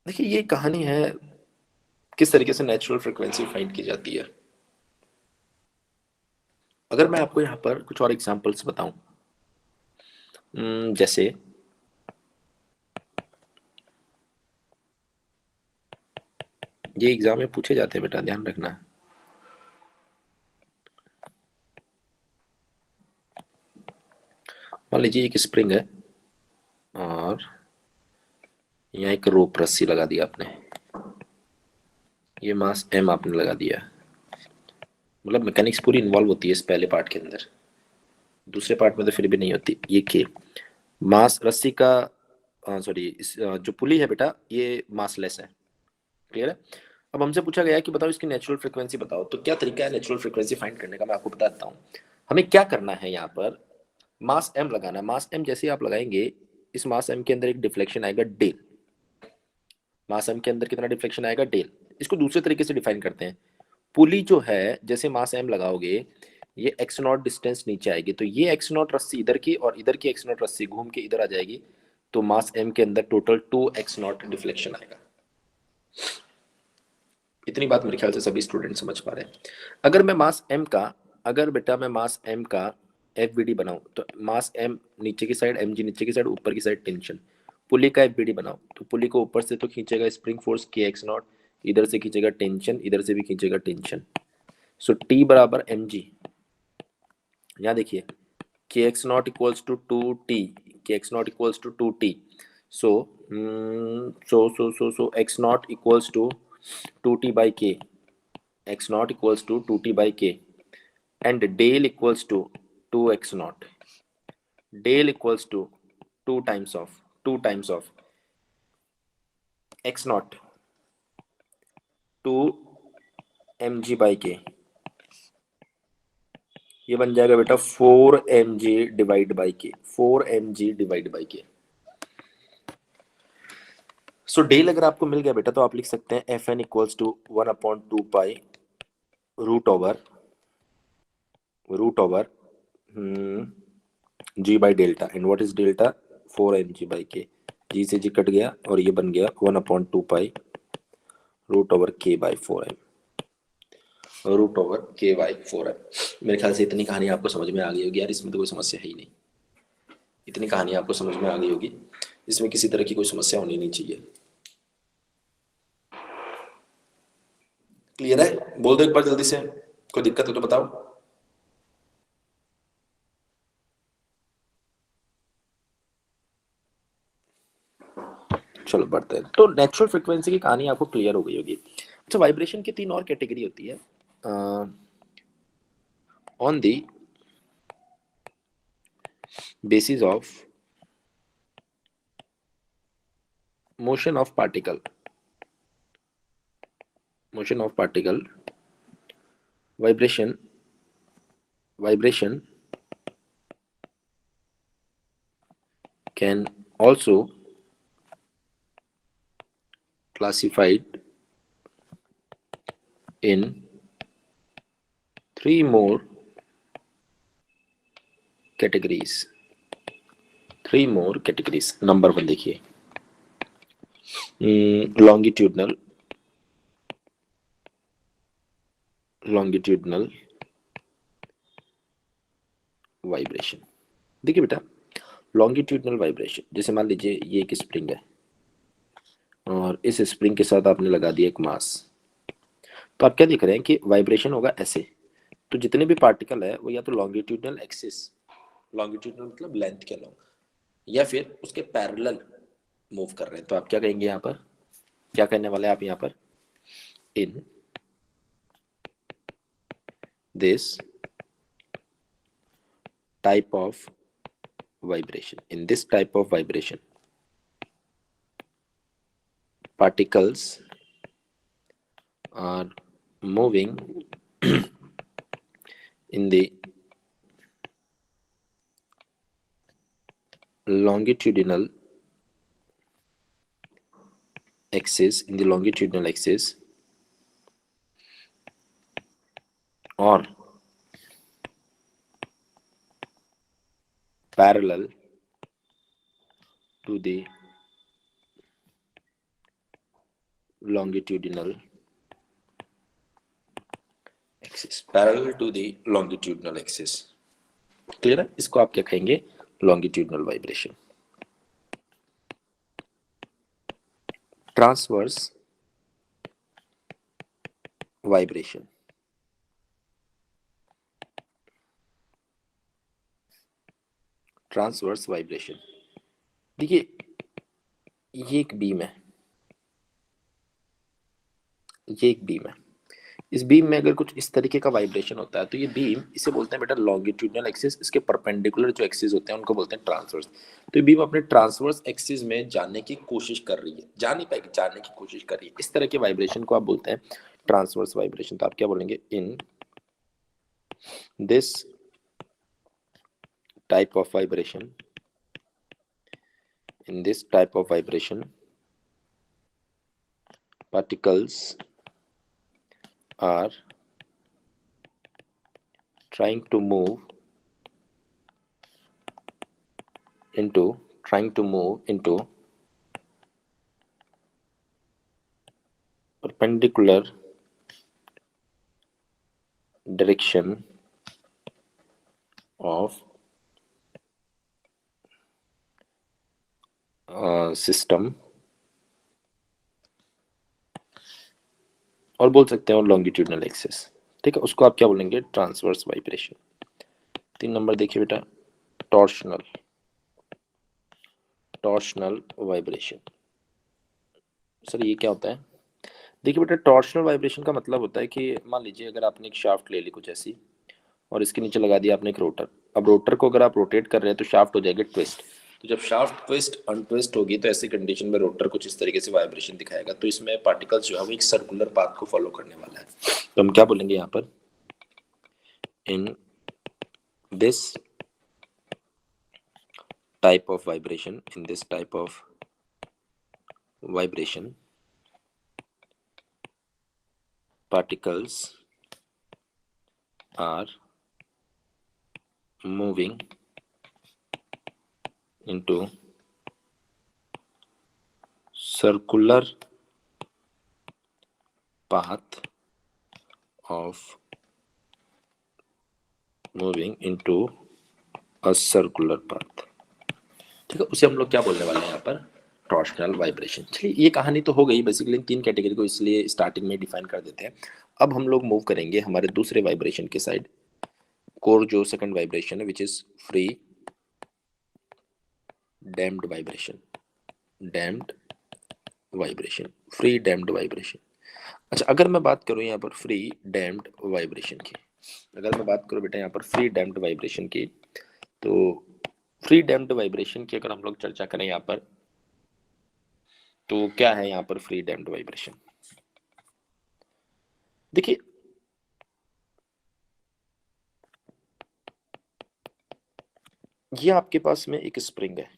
देखिए ये कहानी है किस तरीके से नेचुरल फ्रीक्वेंसी फाइंड की जाती है। अगर मैं आपको यहाँ पर कुछ और एग्जांपल्स बताऊं, जैसे ये एग्जाम में पूछे जाते हैं बेटा, ध्यान रखना। मान लीजिए एक स्प्रिंग है और यहाँ एक रोप रस्सी लगा दिया आपने, ये मास एम आपने लगा दिया। मतलब मैकेनिक्स पूरी इन्वॉल्व होती है इस पहले पार्ट के अंदर, दूसरे पार्ट में तो फिर भी नहीं होती। ये के मास रस्सी का सॉरी इस जो पुली है बेटा ये मासलेस है। क्लियर है? अब हमसे पूछा गया कि बताओ इसकी नेचुरल फ्रीक्वेंसी बताओ, तो क्या तरीका है नेचुरल फ्रीक्वेंसी फाइंड करने का, मैं आपको बता देता हूँ। हमें क्या करना है, यहाँ पर मास एम लगाना। मास एम जैसे आप लगाएंगे, इस मास एम के अंदर एक डिफ्लेक्शन आएगा डेल। मास एम के अंदर कितना डिफ्लेक्शन आएगा, डेल। इसको दूसरे तरीके से डिफाइन करते हैं। पुली जो है जैसे मास एम लगाओगे, ये एक्स नॉट डिस्टेंस नीचे आएगी, तो ये एक्स नॉट रस्सी इधर की और इधर की एक्स नॉट रस्सी घूम के इधर आ जाएगी, तो मास एम के अंदर टोटल 2x0 डिफ्लेक्शन आएगा। इतनी बात मेरे ख्याल से सभी स्टूडेंट समझ पा रहे हैं। अगर मैं मास एम का, अगर बेटा मैं मास एम का एफ बी डी बनाऊं, तो मास एम नीचे की साइड, एम जी नीचे की साइड, ऊपर की साइड टेंशन। पुली का एफ बी डी बनाओ, तो पुली को ऊपर से तो खींचेगा spring force k x naught, इधर से खींचेगा टेंशन, इधर से भी खींचेगा टेंशन। सो टी बराबर एम जी, यहाँ देखिए k x naught equals to two T, k x naught equals to two T. So so x naught equals to two T by k, x naught equals to 2t by k, and del equals to 2x naught. Del equals to 2 times of x naught 2 mg by k, ये बन जाएगा बेटा 4 mg divide by के, 4 mg divide by के। So del अगर आपको मिल गया बेटा तो आप लिख सकते हैं F N equals to 1/2 pi root over ji by delta. And what is delta? 4 mg/k। G से जी कट गया और ये बन गया 1/2 पाई रूट ओवर k/4m। मेरे ख्याल से इतनी कहानी आपको समझ में आ गई होगी यार, इसमें तो कोई समस्या है ही नहीं। इतनी कहानी आपको समझ में आ गई होगी, इसमें किसी तरह की कोई समस्या होनी नहीं चाहिए। क्लियर है? बोल दो एक बार जल्दी से, कोई दिक्कत हो तो बताओ। चलो बढ़ते हैं। तो नेचुरल फ्रीक्वेंसी की कहानी आपको क्लियर हो गई होगी। अच्छा, वाइब्रेशन की 3 और कैटेगरी होती है। On the basis of motion of particle, vibration can also classified in 3 more categories। Number 1 देखिए, लॉन्गिट्यूडनल वाइब्रेशन। देखिए बेटा, लॉन्गिट्यूडनल वाइब्रेशन, जैसे मान लीजिए ये एक स्प्रिंग है और इस स्प्रिंग के साथ आपने लगा दिया एक मास, तो आप क्या देख रहे हैं कि वाइब्रेशन होगा ऐसे। तो जितने भी पार्टिकल है वो या तो लॉन्गिट्यूडनल एक्सिस, लॉन्गिट्यूडनल मतलब लेंथ के अलॉन्ग, या फिर उसके पैरेलल मूव कर रहे हैं। तो आप क्या कहेंगे यहाँ पर, क्या करने वाले हैं आप यहाँ पर? In this type of vibration, particles are moving in the longitudinal axis, or parallel to the longitudinal axis। Clear है? इसको आप क्या कहेंगे? Longitudinal vibration. ट्रांसवर्स वाइब्रेशन, देखिए ये एक बीम है, इस बीम में अगर कुछ इस तरीके का वाइब्रेशन होता है तो ये बीम, इसे बोलते हैं बेटा लॉन्गिट्यूडनल एक्सिस। इसके परपेंडिकुलर जो एक्सिस होते हैं उनको बोलते हैं ट्रांसवर्स। तो ये बीम अपने ट्रांसवर्स एक्सिस में जाने की कोशिश कर रही है, जा नहीं पाएगी, जाने की कोशिश कर रही है। इस तरह के वाइब्रेशन को आप बोलते हैं ट्रांसवर्स वाइब्रेशन। तो आप क्या बोलेंगे? In this type of vibration particles are trying to move into perpendicular direction of system, और बोल सकते हैं लॉन्गिट्यूडनल एक्सिस। ठीक है, उसको आप क्या बोलेंगे? Transverse vibration. 3 नंबर देखिए बेटा, टॉर्शनल वाइब्रेशन। सर ये क्या होता है? देखिए बेटा, टॉर्शनल वाइब्रेशन का मतलब होता है कि मान लीजिए अगर आपने एक शाफ्ट ले ली कुछ ऐसी और इसके नीचे लगा दिया आपने एक रोटर। अब रोटर को अगर आप रोटेट कर रहे हैं तो शाफ्ट हो जाएगी ट्विस्ट। तो जब शाफ्ट ट्विस्ट अनट्विस्ट होगी तो ऐसी कंडीशन में रोटर कुछ इस तरीके से वाइब्रेशन दिखाएगा। तो इसमें पार्टिकल्स जो है वो एक सर्कुलर पाथ को फॉलो करने वाला है। तो हम क्या बोलेंगे यहाँ पर? इन this type of vibration, in this type of vibration, particles are moving into circular path of moving into a circular path। ठीक है, उसे हम लोग क्या बोलने वाले हैं यहाँ पर, टॉर्शनल वाइब्रेशन। चलिए ये कहानी तो हो गई, बेसिकली तीन कैटेगरी को इसलिए स्टार्टिंग में डिफाइन कर देते हैं। अब हम लोग मूव करेंगे हमारे दूसरे वाइब्रेशन के साइड, कोर जो सेकंड वाइब्रेशन है, which is free damped vibration. Damped vibration, free damped vibration. अच्छा, अगर मैं बात करूं यहाँ पर फ्री डैम्प्ड वाइब्रेशन की, अगर मैं बात करूं बेटा यहाँ पर फ्री डैम्प्ड वाइब्रेशन की, तो फ्री डैम्प्ड वाइब्रेशन की अगर हम लोग चर्चा करें यहाँ पर, तो क्या है यहाँ पर फ्री डैम्प्ड वाइब्रेशन। देखिए ये आपके पास में एक स्प्रिंग है,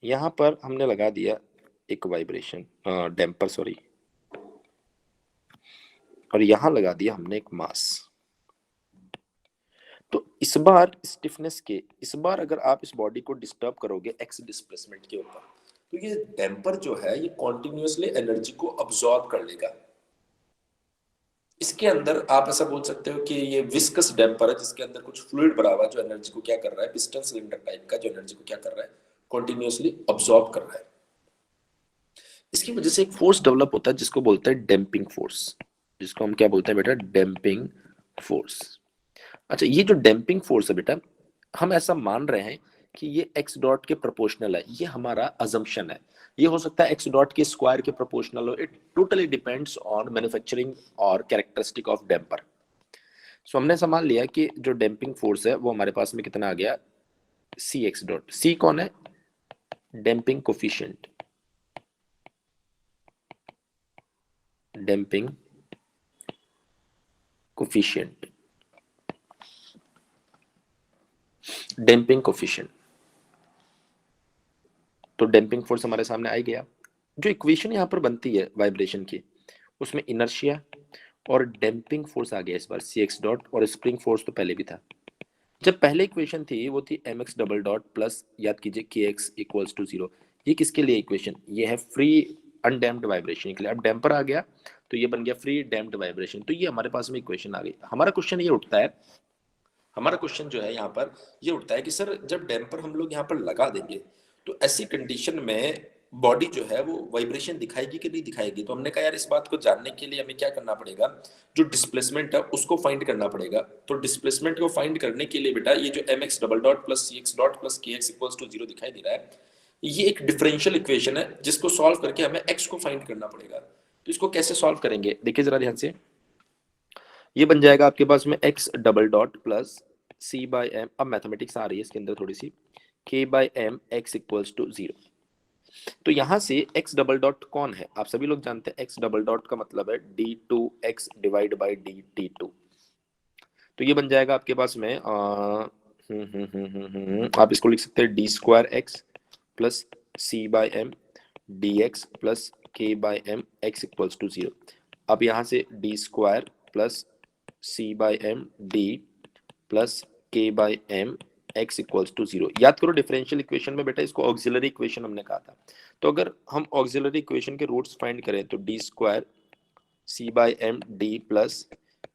यहां पर हमने लगा दिया एक वाइब्रेशन डैम्पर, सॉरी, और यहां लगा दिया हमने एक मास। तो इस बार स्टिफनेस के, इस बार अगर आप इस बॉडी को डिस्टर्ब करोगे एक्स डिस्प्लेसमेंट के ऊपर, तो ये डैम्पर जो है ये कॉन्टिन्यूसली एनर्जी को अब्सॉर्ब कर लेगा। इसके अंदर आप ऐसा बोल सकते हो कि ये विस्कस डैम्पर है, जिसके अंदर कुछ फ्लूइड भरा हुआ है जो एनर्जी को क्या कर रहा है, पिस्टन सिलेंडर टाइप का, जो एनर्जी को क्या कर रहा है, कॉन्टिन्यूसली अब्सॉर्ब कर रहा है। इसकी वजह से एक फोर्स डेवलप होता है जिसको बोलते हैं डैम्पिंग फोर्स, जिसको हम क्या बोलते हैं बेटा, डैम्पिंग फोर्स। अच्छा, ये जो डैम्पिंग फोर्स है बेटा, हम ऐसा मान रहे हैं कि ये एक्स डॉट के प्रोपोर्शनल है, ये हमारा अजम्पशन है। ये हो सकता है एक्स डॉट के स्क्वायर के प्रोपोर्शनल हो, it totally depends on manufacturing और कैरेक्टरिस्टिक ऑफ डैम्पर। सो हमने ऐसा मान लिया कि जो डैम्पिंग फोर्स है वो हमारे पास में कितना आ गया, सी एक्स डॉट। सी कौन है, damping coefficient, damping coefficient, damping coefficient. तो डैम्पिंग फोर्स हमारे सामने आ गया। जो इक्वेशन यहाँ पर बनती है वाइब्रेशन की, उसमें इनर्शिया और डैम्पिंग फोर्स आ गया इस बार, सी एक्स डॉट, और स्प्रिंग फोर्स तो पहले भी था। जब पहले इक्वेशन थी वो थी M x double dot plus, याद कीजिए, के एक्स इक्वल्स टू जीरो। ये किसके लिए इक्वेशन, ये है फ्री अनडैम्प्ड वाइब्रेशन के लिए। अब डैम्पर आ गया तो ये बन गया फ्री डैम्प्ड वाइब्रेशन, तो ये हमारे पास में इक्वेशन आ गई। हमारा क्वेश्चन ये उठता है, हमारा क्वेश्चन जो है यहाँ पर ये उठता है कि सर जब डैम्पर हम लोग यहाँ पर लगा देंगे तो ऐसी कंडीशन में बॉडी जो है वो वाइब्रेशन दिखाएगी कि नहीं दिखाएगी। तो हमने कहा यार इस बात को जानने के लिए हमें क्या करना पड़ेगा, जो डिस्प्लेसमेंट है उसको फाइंड करना पड़ेगा। तो डिस्प्लेसमेंट को फाइंड करने के लिए बेटा ये जो m x double dot plus c x dot plus k x equals to zero दिखाई दे रहा है, ये एक डिफरेंशियल इक्वेशन है जिसको सॉल्व करके हमें एक्स को फाइंड करना पड़ेगा। तो इसको कैसे सॉल्व करेंगे, देखिए जरा ध्यान से। ये बन जाएगा आपके पास में X double dot plus C by M, अब मैथमेटिक्स आ रही है इसके अंदर थोड़ी सी, K by M x equals to zero. तो यहां से एक्स डबल डॉट कौन है, आप सभी लोग जानते हैं एक्स डबल डॉट का मतलब है D two X divide by D T two. तो ये बन जाएगा आपके पास में आप इसको लिख सकते हैं d square x plus C by m d x plus k by M x equals to zero. अब यहाँ से d square plus C by m d plus k by M x equals to zero. याद करो differential equation में बेटा इसको auxiliary equation हमने कहा था। तो अगर हम ऑक्सिलरी इक्वेशन के रूट्स फाइंड करें तो d square c by m d plus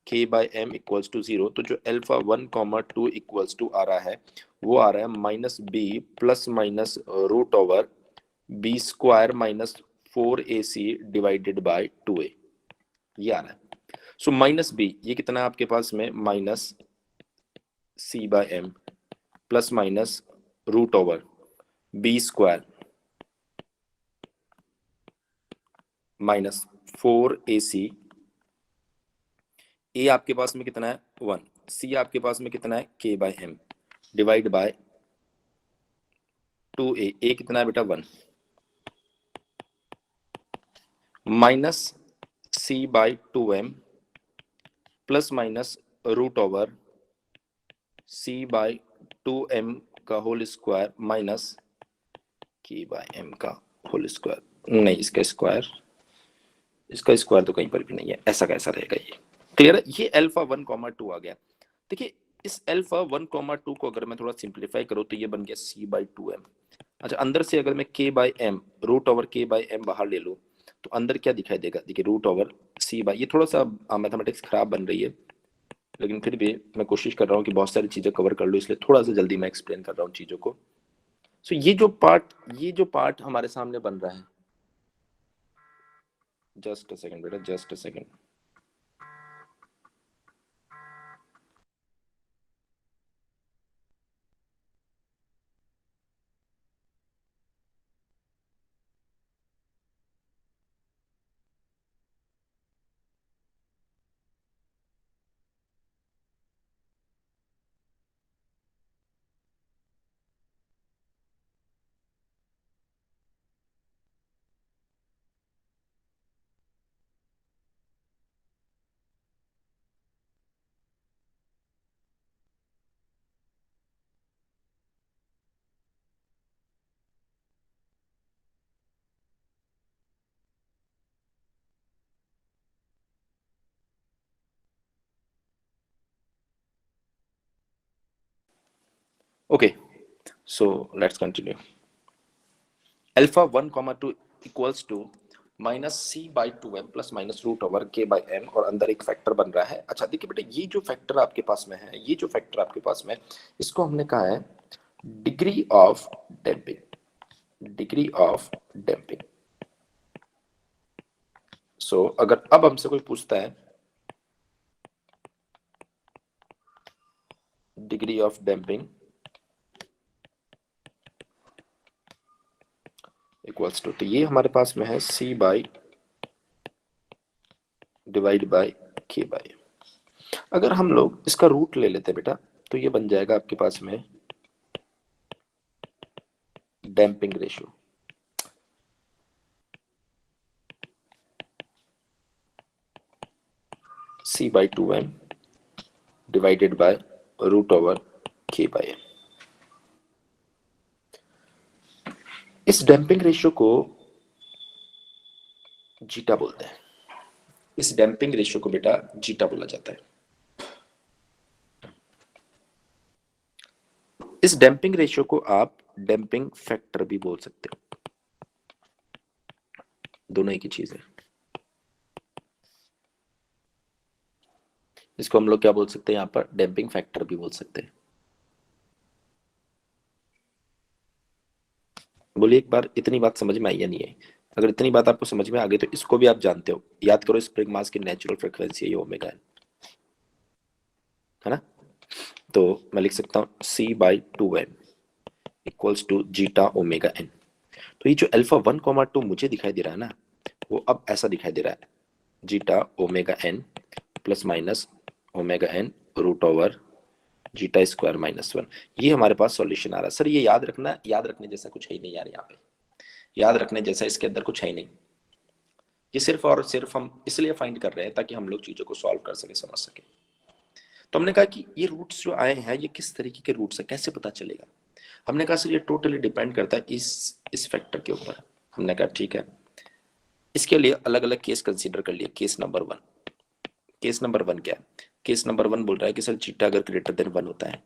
k by m equals to zero, तो जो alpha one comma two equals to आ रहा है वो आ रहा है minus b plus minus root over b square minus four a c divided by two a, ये आ रहा है। सो माइनस बी ये कितना है आपके पास में, minus C by m plus minus root over b square minus four a c, a आपके पास में कितना है वन, सी आपके पास में कितना है k by m divide by two a कितना है बेटा one, minus C by two m plus minus root over c by 2m का whole square minus k by m का होल स्क्वायर। नहीं, इसका स्क्वायर तो कहीं पर भी नहीं है, ऐसा कैसा रहेगा ये? क्लियर है? ये अल्फा 1,2 आ गया। देखिए, इस अल्फा 1,2 को अगर मैं थोड़ा सिंप्लीफाई करूँ तो ये बन गया c/2m। अच्छा, अंदर से अगर मैं k/m रूट ओवर k/m बाहर ले लूँ तो अंदर क्या दिखाई देगा? देखिए, रूट ओवर c बाई, ये थोड़ा सा मैथमेटिक्स खराब बन रही है, लेकिन फिर भी मैं कोशिश कर रहा हूँ कि बहुत सारी चीजें कवर कर लूँ, इसलिए थोड़ा सा जल्दी मैं एक्सप्लेन कर रहा हूँ चीजों को। सो ये जो पार्ट हमारे सामने बन रहा है, जस्ट अ सेकंड बेटा, just a second. Okay, so let's continue. Alpha 1,2 equals to minus C by 2m plus minus root over के बाई m, और अंदर एक फैक्टर बन रहा है। अच्छा देखिए बेटा, ये जो फैक्टर आपके पास में है, ये जो फैक्टर आपके पास में, इसको हमने कहा है degree of damping, degree of damping. So अगर अब हमसे कोई पूछता है degree of damping equals to, तो ये हमारे पास में है C by divide by k by. अगर हम लोग इसका रूट ले लेते हैं बेटा, तो ये बन जाएगा आपके पास में damping ratio, C by 2m divided by root over के बाई एम। इस डैम्पिंग रेशियो को जीटा बोलते हैं, इस डैम्पिंग रेशियो को बेटा जीटा बोला जाता है। इस डैम्पिंग रेशियो को आप डैम्पिंग फैक्टर भी बोल सकते हो, दोनों एक ही चीज है। इसको हम लोग क्या बोल सकते हैं यहाँ पर? डैम्पिंग फैक्टर भी बोल सकते हैं। बोलिए एक बार, इतनी बात समझ में आई या नहीं है? अगर इतनी बात आपको समझ में आ गई तो इसको भी आप जानते हो, याद करो, स्प्रिंग मास की नेचुरल फ्रीक्वेंसी है ये ओमेगा है ना? तो मैं लिख सकता हूँ C by 2m equals to zeta omega n. तो ये जो अल्फा 1,2 मुझे दिखाई दे रहा है ना, वो अब ऐसा दिखाई दे रहा है, zeta omega N plus minus omega N root over zeta square minus 1। ये हमारे पास सॉल्यूशन आ रहा है। सर ये याद रखना, याद रखने जैसा कुछ है ही नहीं यार, यहाँ पे याद रखने जैसा इसके अंदर कुछ है ही नहीं। ये सिर्फ और सिर्फ हम इसलिए फाइंड कर रहे हैं ताकि हम लोग चीजों को सॉल्व कर सके, समझ सके। तो हमने कहा कि ये रूट्स जो आए हैं, ये किस तरीके के रूट्स है, कैसे पता चलेगा? हमने कहा सर ये टोटली डिपेंड करता है इस फैक्टर के ऊपर। हमने कहा ठीक है, इसके लिए अलग अलग केस कंसीडर कर लिए। केस नंबर 1, केस नंबर 1 क्या है? केस नंबर 1 बोल रहा है कि सर जीटा अगर ग्रेटर देन 1 होता है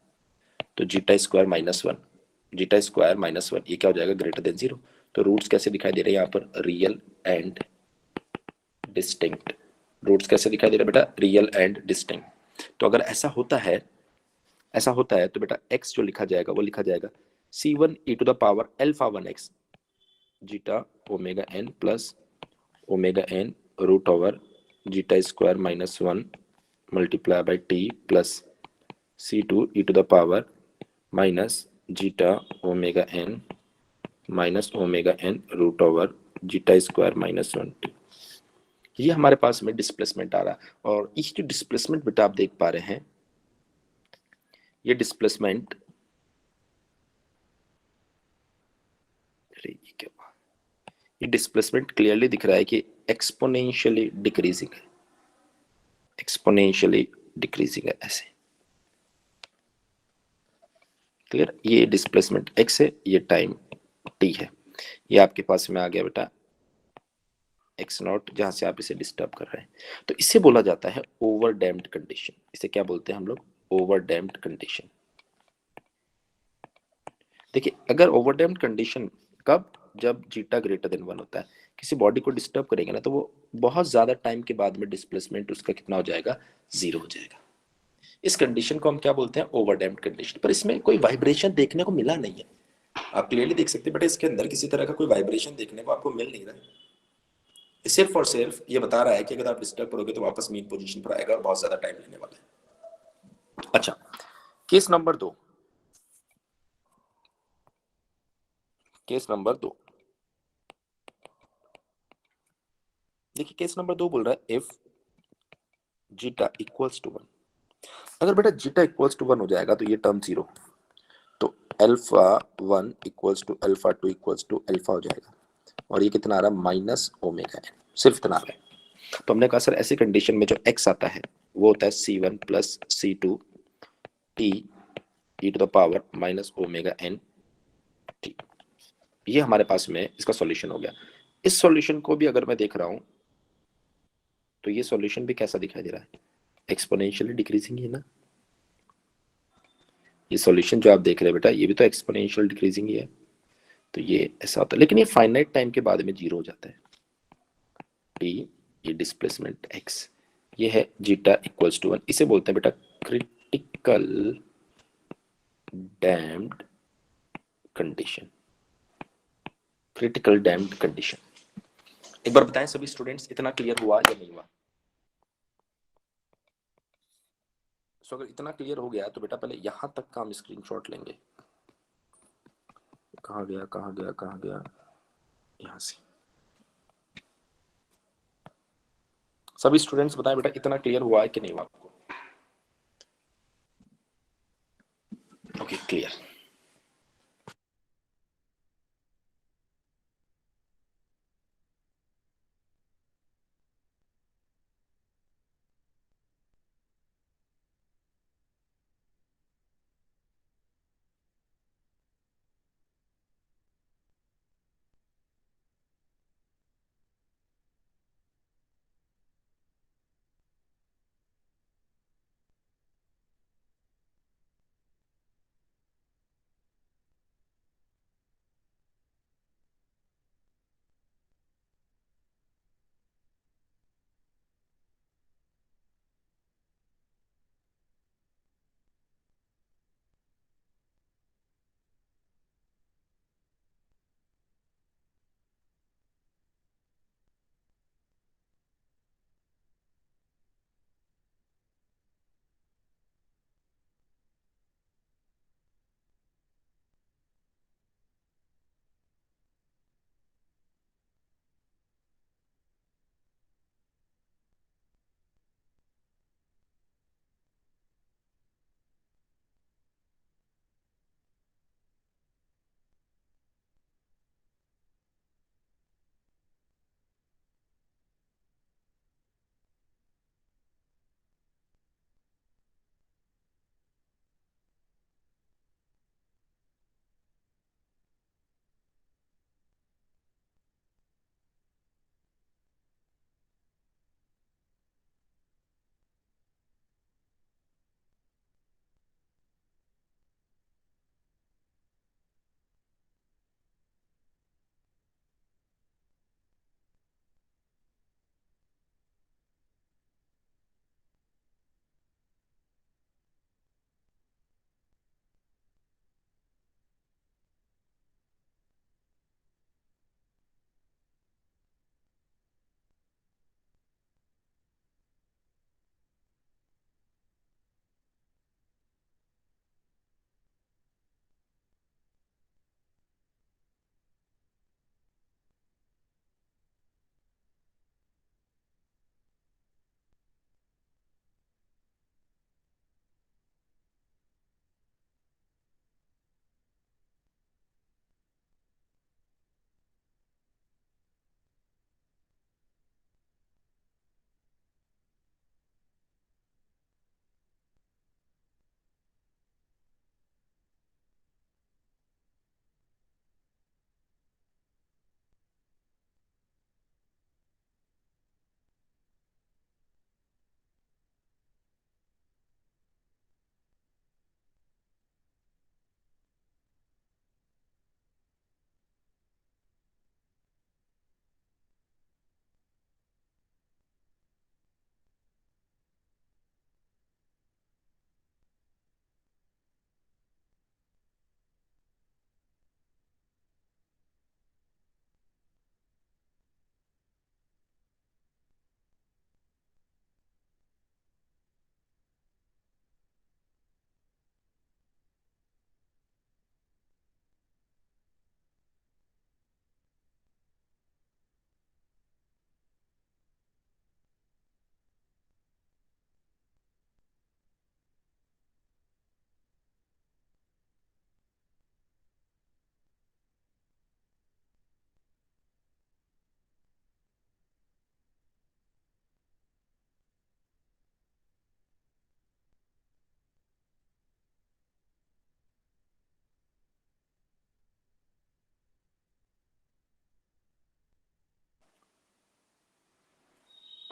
तो zeta square minus 1, zeta square minus 1 ये क्या हो जाएगा? Greater than 0। तो रूट्स कैसे दिखाई दे रहे हैं यहाँ पर? Real and distinct. रूट्स कैसे दिखाई दे रहे हैं बेटा? Real and distinct. तो अगर ऐसा होता है, ऐसा होता है तो बेटा x जो लिखा जाएगा वो लिखा जाएगा c1 e to the power alpha 1x zeta omega n plus omega n root over zeta square minus 1 multiply by T plus c2 e to the power minus zeta omega n minus omega n root over zeta square minus 1 T. ये हमारे पास में displacement आ रहा है, और ये जो displacement बेटा आप देख पा रहे हैं, ये डिस्प्लेसमेंट, ये क्या, ये डिस्प्लेसमेंट क्लियरली दिख रहा है कि एक्सपोनेंशियली डिक्रीजिंग है। एक्सपोनेंशियली डिक्रीजिंग है ऐसे। क्लियर, ये डिस्प्लेसमेंट x है, ये टाइम t है, ये आपके पास में आ गया बेटा एक्स नॉट, जहां से आप इसे डिस्टर्ब कर रहे हैं। तो इसे बोला जाता है ओवर डैम्प्ड कंडीशन। इसे क्या बोलते हैं हम लोग? Over damped condition. देखिए, अगर ओवर डैम्प्ड कंडीशन कब, जब जीटा ग्रेटर देन 1 होता है, किसी बॉडी को डिस्टर्ब करेंगे ना, तो वो बहुत ज्यादा टाइम के बाद में डिस्प्लेसमेंट उसका कितना हो जाएगा? 0 हो जाएगा। इस कंडीशन को हम क्या बोलते हैं? Over damped condition. पर इसमें कोई वाइब्रेशन देखने को मिला नहीं है, आप क्लियरली देख सकते हैं, बट इसके अंदर किसी तरह का कोई वाइब्रेशन देखने को आपको मिल नहीं रहा है। सिर्फ और सिर्फ ये बता रहा है कि अगर आप डिस्टर्ब करोगे तो वापस मीन पोजीशन पर आएगा और बहुत ज्यादा टाइम लेने वाला है। अच्छा, केस नंबर 2। केस नंबर 2, देखिए केस नंबर 2 बोल रहा है इफ जीटा इक्वल्स टू 1। अगर बेटा जीटा इक्वल्स टू 1 हो जाएगा तो ये टर्म 0, तो alpha 1 equals to alpha 2 equals to alpha हो जाएगा, और ये कितना आ रहा है? माइनस ओमेगा एन, सिर्फ इतना आ रहा है। तो हमने कहा सर ऐसी कंडीशन में जो x आता है वो होता है C1 plus C2 T E to the power minus omega N T. ये हमारे पास में इसका सॉल्यूशन हो गया। इस सॉल्यूशन को भी अगर मैं देख रहा हूं तो ये सॉल्यूशन भी कैसा दिखाई दे रहा है? एक्सपोनेंशियली डिक्रीजिंग ही है ना। ये सॉल्यूशन जो आप देख रहे हैं बेटा, ये भी तो एक्सपोनेंशियल डिक्रीजिंग ही है। तो ये ऐसा होता है, लेकिन ये फाइनाइट टाइम के बाद में 0 हो जाता है। टी, ये डिस्प्लेसमेंट x, ये है जीटा इक्वल्स टू 1। इसे बोलते हैं बेटा critical damped condition. Critical damped condition. एक बार बताएं सभी स्टूडेंट्स, इतना क्लियर हुआ या नहीं हुआ? सो अगर इतना क्लियर हो गया तो बेटा पहले यहां तक का हम स्क्रीनशॉट लेंगे। कहाँ गया, कहाँ गया, कहाँ गया? यहां से। सभी स्टूडेंट्स बताएं बेटा, इतना क्लियर हुआ है कि नहीं हुआ आपको? Okay, clear.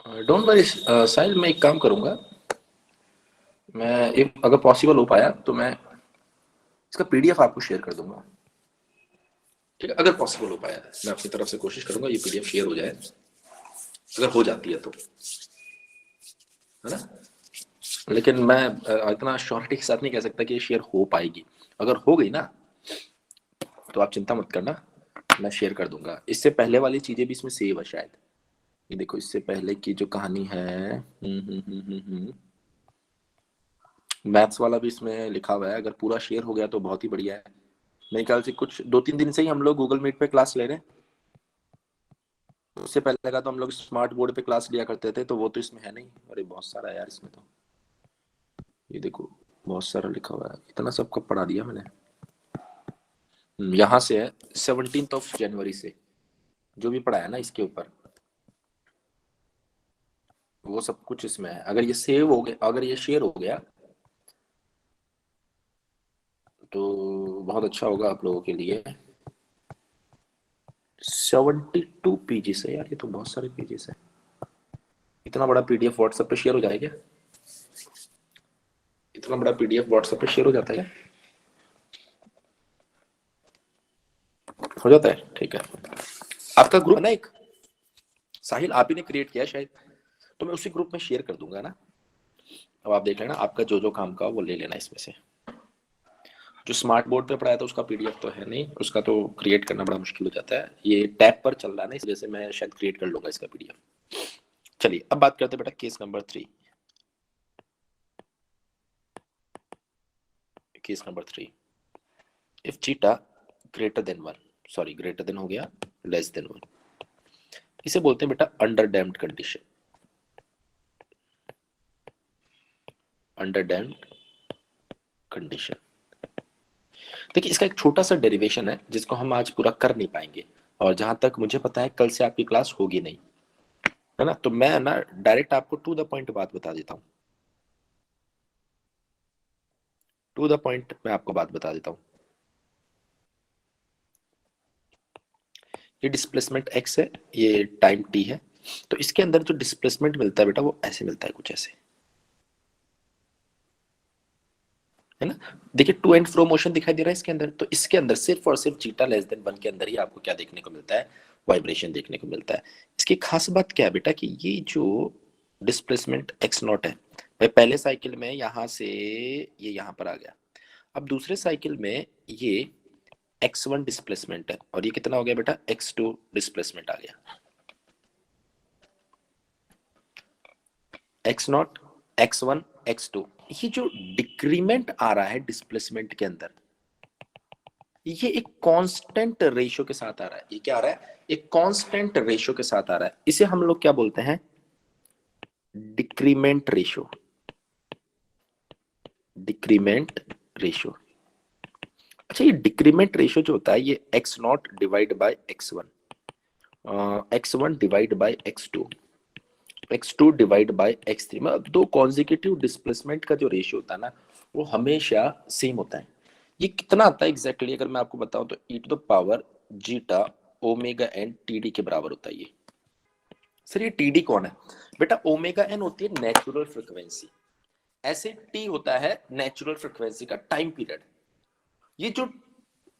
डोंट वरी साहिल, मैं एक काम करूंगा। मैं अगर पॉसिबल हो पाया तो मैं इसका पीडीएफ आपको शेयर कर दूंगा। ठीक है, अगर पॉसिबल हो पाया मैं अपनी तरफ से कोशिश करूंगा ये पीडीएफ शेयर हो जाए, अगर हो जाती है तो, है ना। लेकिन मैं इतना श्योरिटी के साथ नहीं कह सकता कि ये शेयर हो पाएगी। अगर हो गई ना तो आप चिंता मत करना, मैं शेयर कर दूंगा। इससे पहले वाली चीजें भी इसमें सेव है शायद। ये देखो, इससे पहले की जो कहानी है, मैथ्स वाला भी इसमें लिखा हुआ है। अगर पूरा शेयर हो गया तो बहुत ही बढ़िया है। मेरे ख्याल से कुछ 2-3 दिन से ही हम लोग गूगल मीट पे क्लास ले रहे हैं। उससे पहले का तो हम लोग स्मार्ट बोर्ड पे क्लास लिया करते थे, तो वो तो इसमें है नहीं। अरे बहुत सारा है यार इसमें तो, ये देखो बहुत सारा लिखा हुआ है। इतना सब कब पढ़ा दिया मैंने। यहाँ से है 17 जनवरी से जो भी पढ़ा है ना इसके ऊपर, वो सब कुछ इसमें है। अगर ये सेव हो गया, अगर ये शेयर हो गया तो बहुत अच्छा होगा आप लोगों के लिए। 72 पेजेस है यार, ये तो बहुत सारे पेजेस है। इतना बड़ा पीडीएफ व्हाट्सएप पे शेयर हो जाएगा? इतना बड़ा पीडीएफ व्हाट्सएप पे शेयर हो जाता है? हो जाता है, ठीक है। आपका ग्रुप है ना एक, साहिल आप ही ने क्रिएट किया शायद, तो मैं उसी ग्रुप में शेयर कर दूंगा ना। अब आप देख लेना, आपका जो जो काम का वो ले लेना इसमें से। जो स्मार्ट बोर्ड पे पढ़ाया था उसका पीडीएफ तो है नहीं, उसका तो क्रिएट करना बड़ा मुश्किल हो जाता है। ये टैब पर चल रहा है ना, इस वजह से मैं शायद क्रिएट कर लूंगा इसका पीडीएफ। चलिए अब बात करते हैं बेटा case number 3। Case number 3, if cheetah greater than 1, sorry greater than हो गया, लेस देन 1, इसे बोलते हैं बेटा under damped condition. Under damped condition. देखिए इसका एक छोटा सा डेरिवेशन है जिसको हम आज पूरा कर नहीं पाएंगे, और जहां तक मुझे पता है कल से आपकी क्लास होगी नहीं, है ना। तो मैं ना डायरेक्ट आपको टू द पॉइंट बात बता देता हूँ। टू द पॉइंट मैं आपको बात बता देता हूँ। ये डिस्प्लेसमेंट x है, ये टाइम t है। तो इसके अंदर जो डिस्प्लेसमेंट मिलता है बेटा वो ऐसे मिलता है, कुछ ऐसे, है ना। देखिए टू एंड फ्रो मोशन दिखाई दे रहा है इसके अंदर। तो इसके अंदर सिर्फ और सिर्फ जीटा लेस देन 1 के अंदर ही आपको क्या देखने को मिलता है, वाइब्रेशन देखने को मिलता है। इसकी खास बात क्या है बेटा कि ये जो डिस्प्लेसमेंट x नॉट है, भाई पहले साइकिल में यहां से ये यहां पर आ गया। अब दूसरे साइकिल में ये x1 डिस्प्लेसमेंट है, और ये कितना हो गया बेटा, x2 डिस्प्लेसमेंट आ गया। x नॉट, x1, x2, ये जो डिक्रीमेंट आ रहा है डिस्प्लेसमेंट के अंदर, ये एक कांस्टेंट रेशियो के साथ आ रहा है। ये क्या आ रहा है, एक कांस्टेंट रेशियो के साथ आ रहा है। इसे हम लोग क्या बोलते हैं, डिक्रीमेंट रेशियो। Decrement ratio. अच्छा, ये डिक्रीमेंट रेशियो जो होता है ये X naught divide by X one, X one divide by X two, X two divide by X three, मतलब दो कॉन्जिक्यूटिव डिस्प्लेसमेंट का जो रेशियो होता है ना वो हमेशा सेम होता है। ये कितना आता है एग्जैक्टली अगर मैं आपको बताऊं तो e to the power zeta omega N T d के बराबर होता है ये। सर ये टी डी कौन है बेटा, ओमेगा एन होती है नेचुरल फ्रिक्वेंसी, ऐसे टी होता है नेचुरल फ्रिक्वेंसी का टाइम पीरियड। ये जो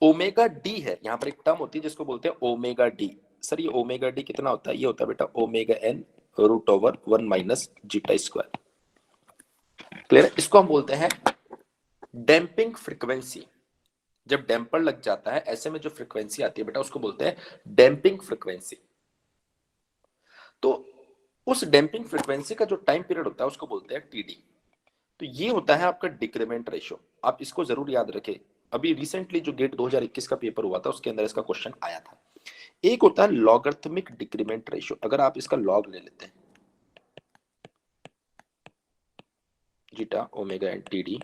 ओमेगा डी है, यहाँ पर एक टर्म होती है जिसको बोलते हैं ओमेगा डी। सर ये ओमेगा डी कितना होता है, ये होता है बेटा omega N root over 1 minus zeta square. Clear है, इसको हम बोलते हैं डैम्पिंग फ्रिक्वेंसी। जब डैम्पर लग जाता है ऐसे में जो फ्रिक्वेंसी आती है बेटा उसको बोलते हैं डैम्पिंग फ्रिक्वेंसी। तो उस डैम्पिंग फ्रिक्वेंसी का जो टाइम पीरियड होता है उसको बोलते हैं टीडी। तो ये होता है आपका डिक्रीमेंट रेशियो। आप इसको जरूर याद रखें, अभी रिसेंटली जो गेट 2021 का पेपर हुआ था उसके अंदर इसका क्वेश्चन आया था। एक होता है लॉगरिथमिक डिक्रीमेंट रेशियो, अगर आप इसका लॉग ले लेते हैं zeta omega N T D,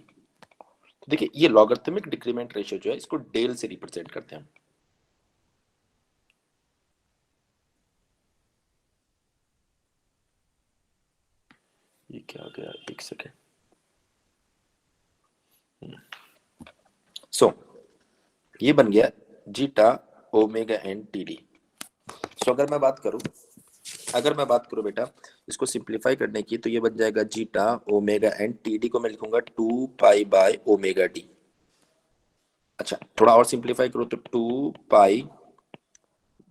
देखिए ये लॉगरिथमिक डिक्रीमेंट रेशियो जो है इसको डेल से रिप्रेजेंट करते हैं। ये क्या आ गया, एक सेकेंड। सो ये बन गया zeta omega N T d. So अगर मैं बात करूं, अगर मैं बात करूं बेटा इसको सिंप्लीफाई करने की, तो ये बन जाएगा zeta omega N, T D को मैं लिखूंगा 2 पाई/ओमेगा डी। अच्छा थोड़ा और सिंप्लीफाई करो तो 2 pi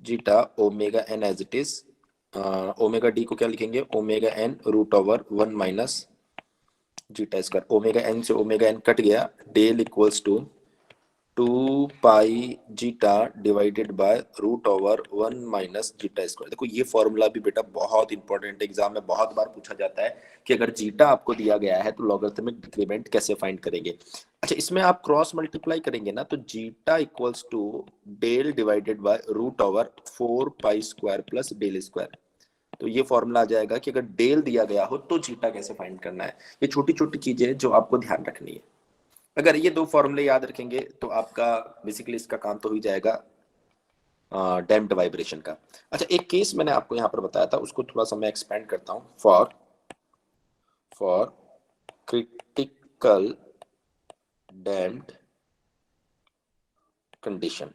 zeta omega n as it is, omega d को क्या लिखेंगे, omega N root over 1 - zeta square. Omega n से ओमेगा एन कट गया, del equals to 2 pi zeta divided by root over 1 - zeta square. देखो ये formula भी बेटा बहुत इंपॉर्टेंट, एग्जाम में बहुत बार पूछा जाता है कि अगर जीटा आपको दिया गया है तो लॉगरिथमिक डिक्रीमेंट कैसे फाइंड करेंगे। अच्छा इसमें आप क्रॉस मल्टीप्लाई करेंगे ना, तो zeta equals to del divided by root over 4 pi square plus del square. तो ये फॉर्मूला आ जाएगा कि अगर डेल दिया गया हो तो जीटा कैसे फाइंड करना है। ये छोटी छोटी चीजें जो आपको ध्यान रखनी है। अगर ये दो फॉर्मूले याद रखेंगे तो आपका बेसिकली इसका काम तो हो ही जाएगा डैम्प्ड वाइब्रेशन का। अच्छा एक केस मैंने आपको यहाँ पर बताया था, उसको थोड़ा सा मैं एक्सपेंड करता हूँ। For critical damped condition,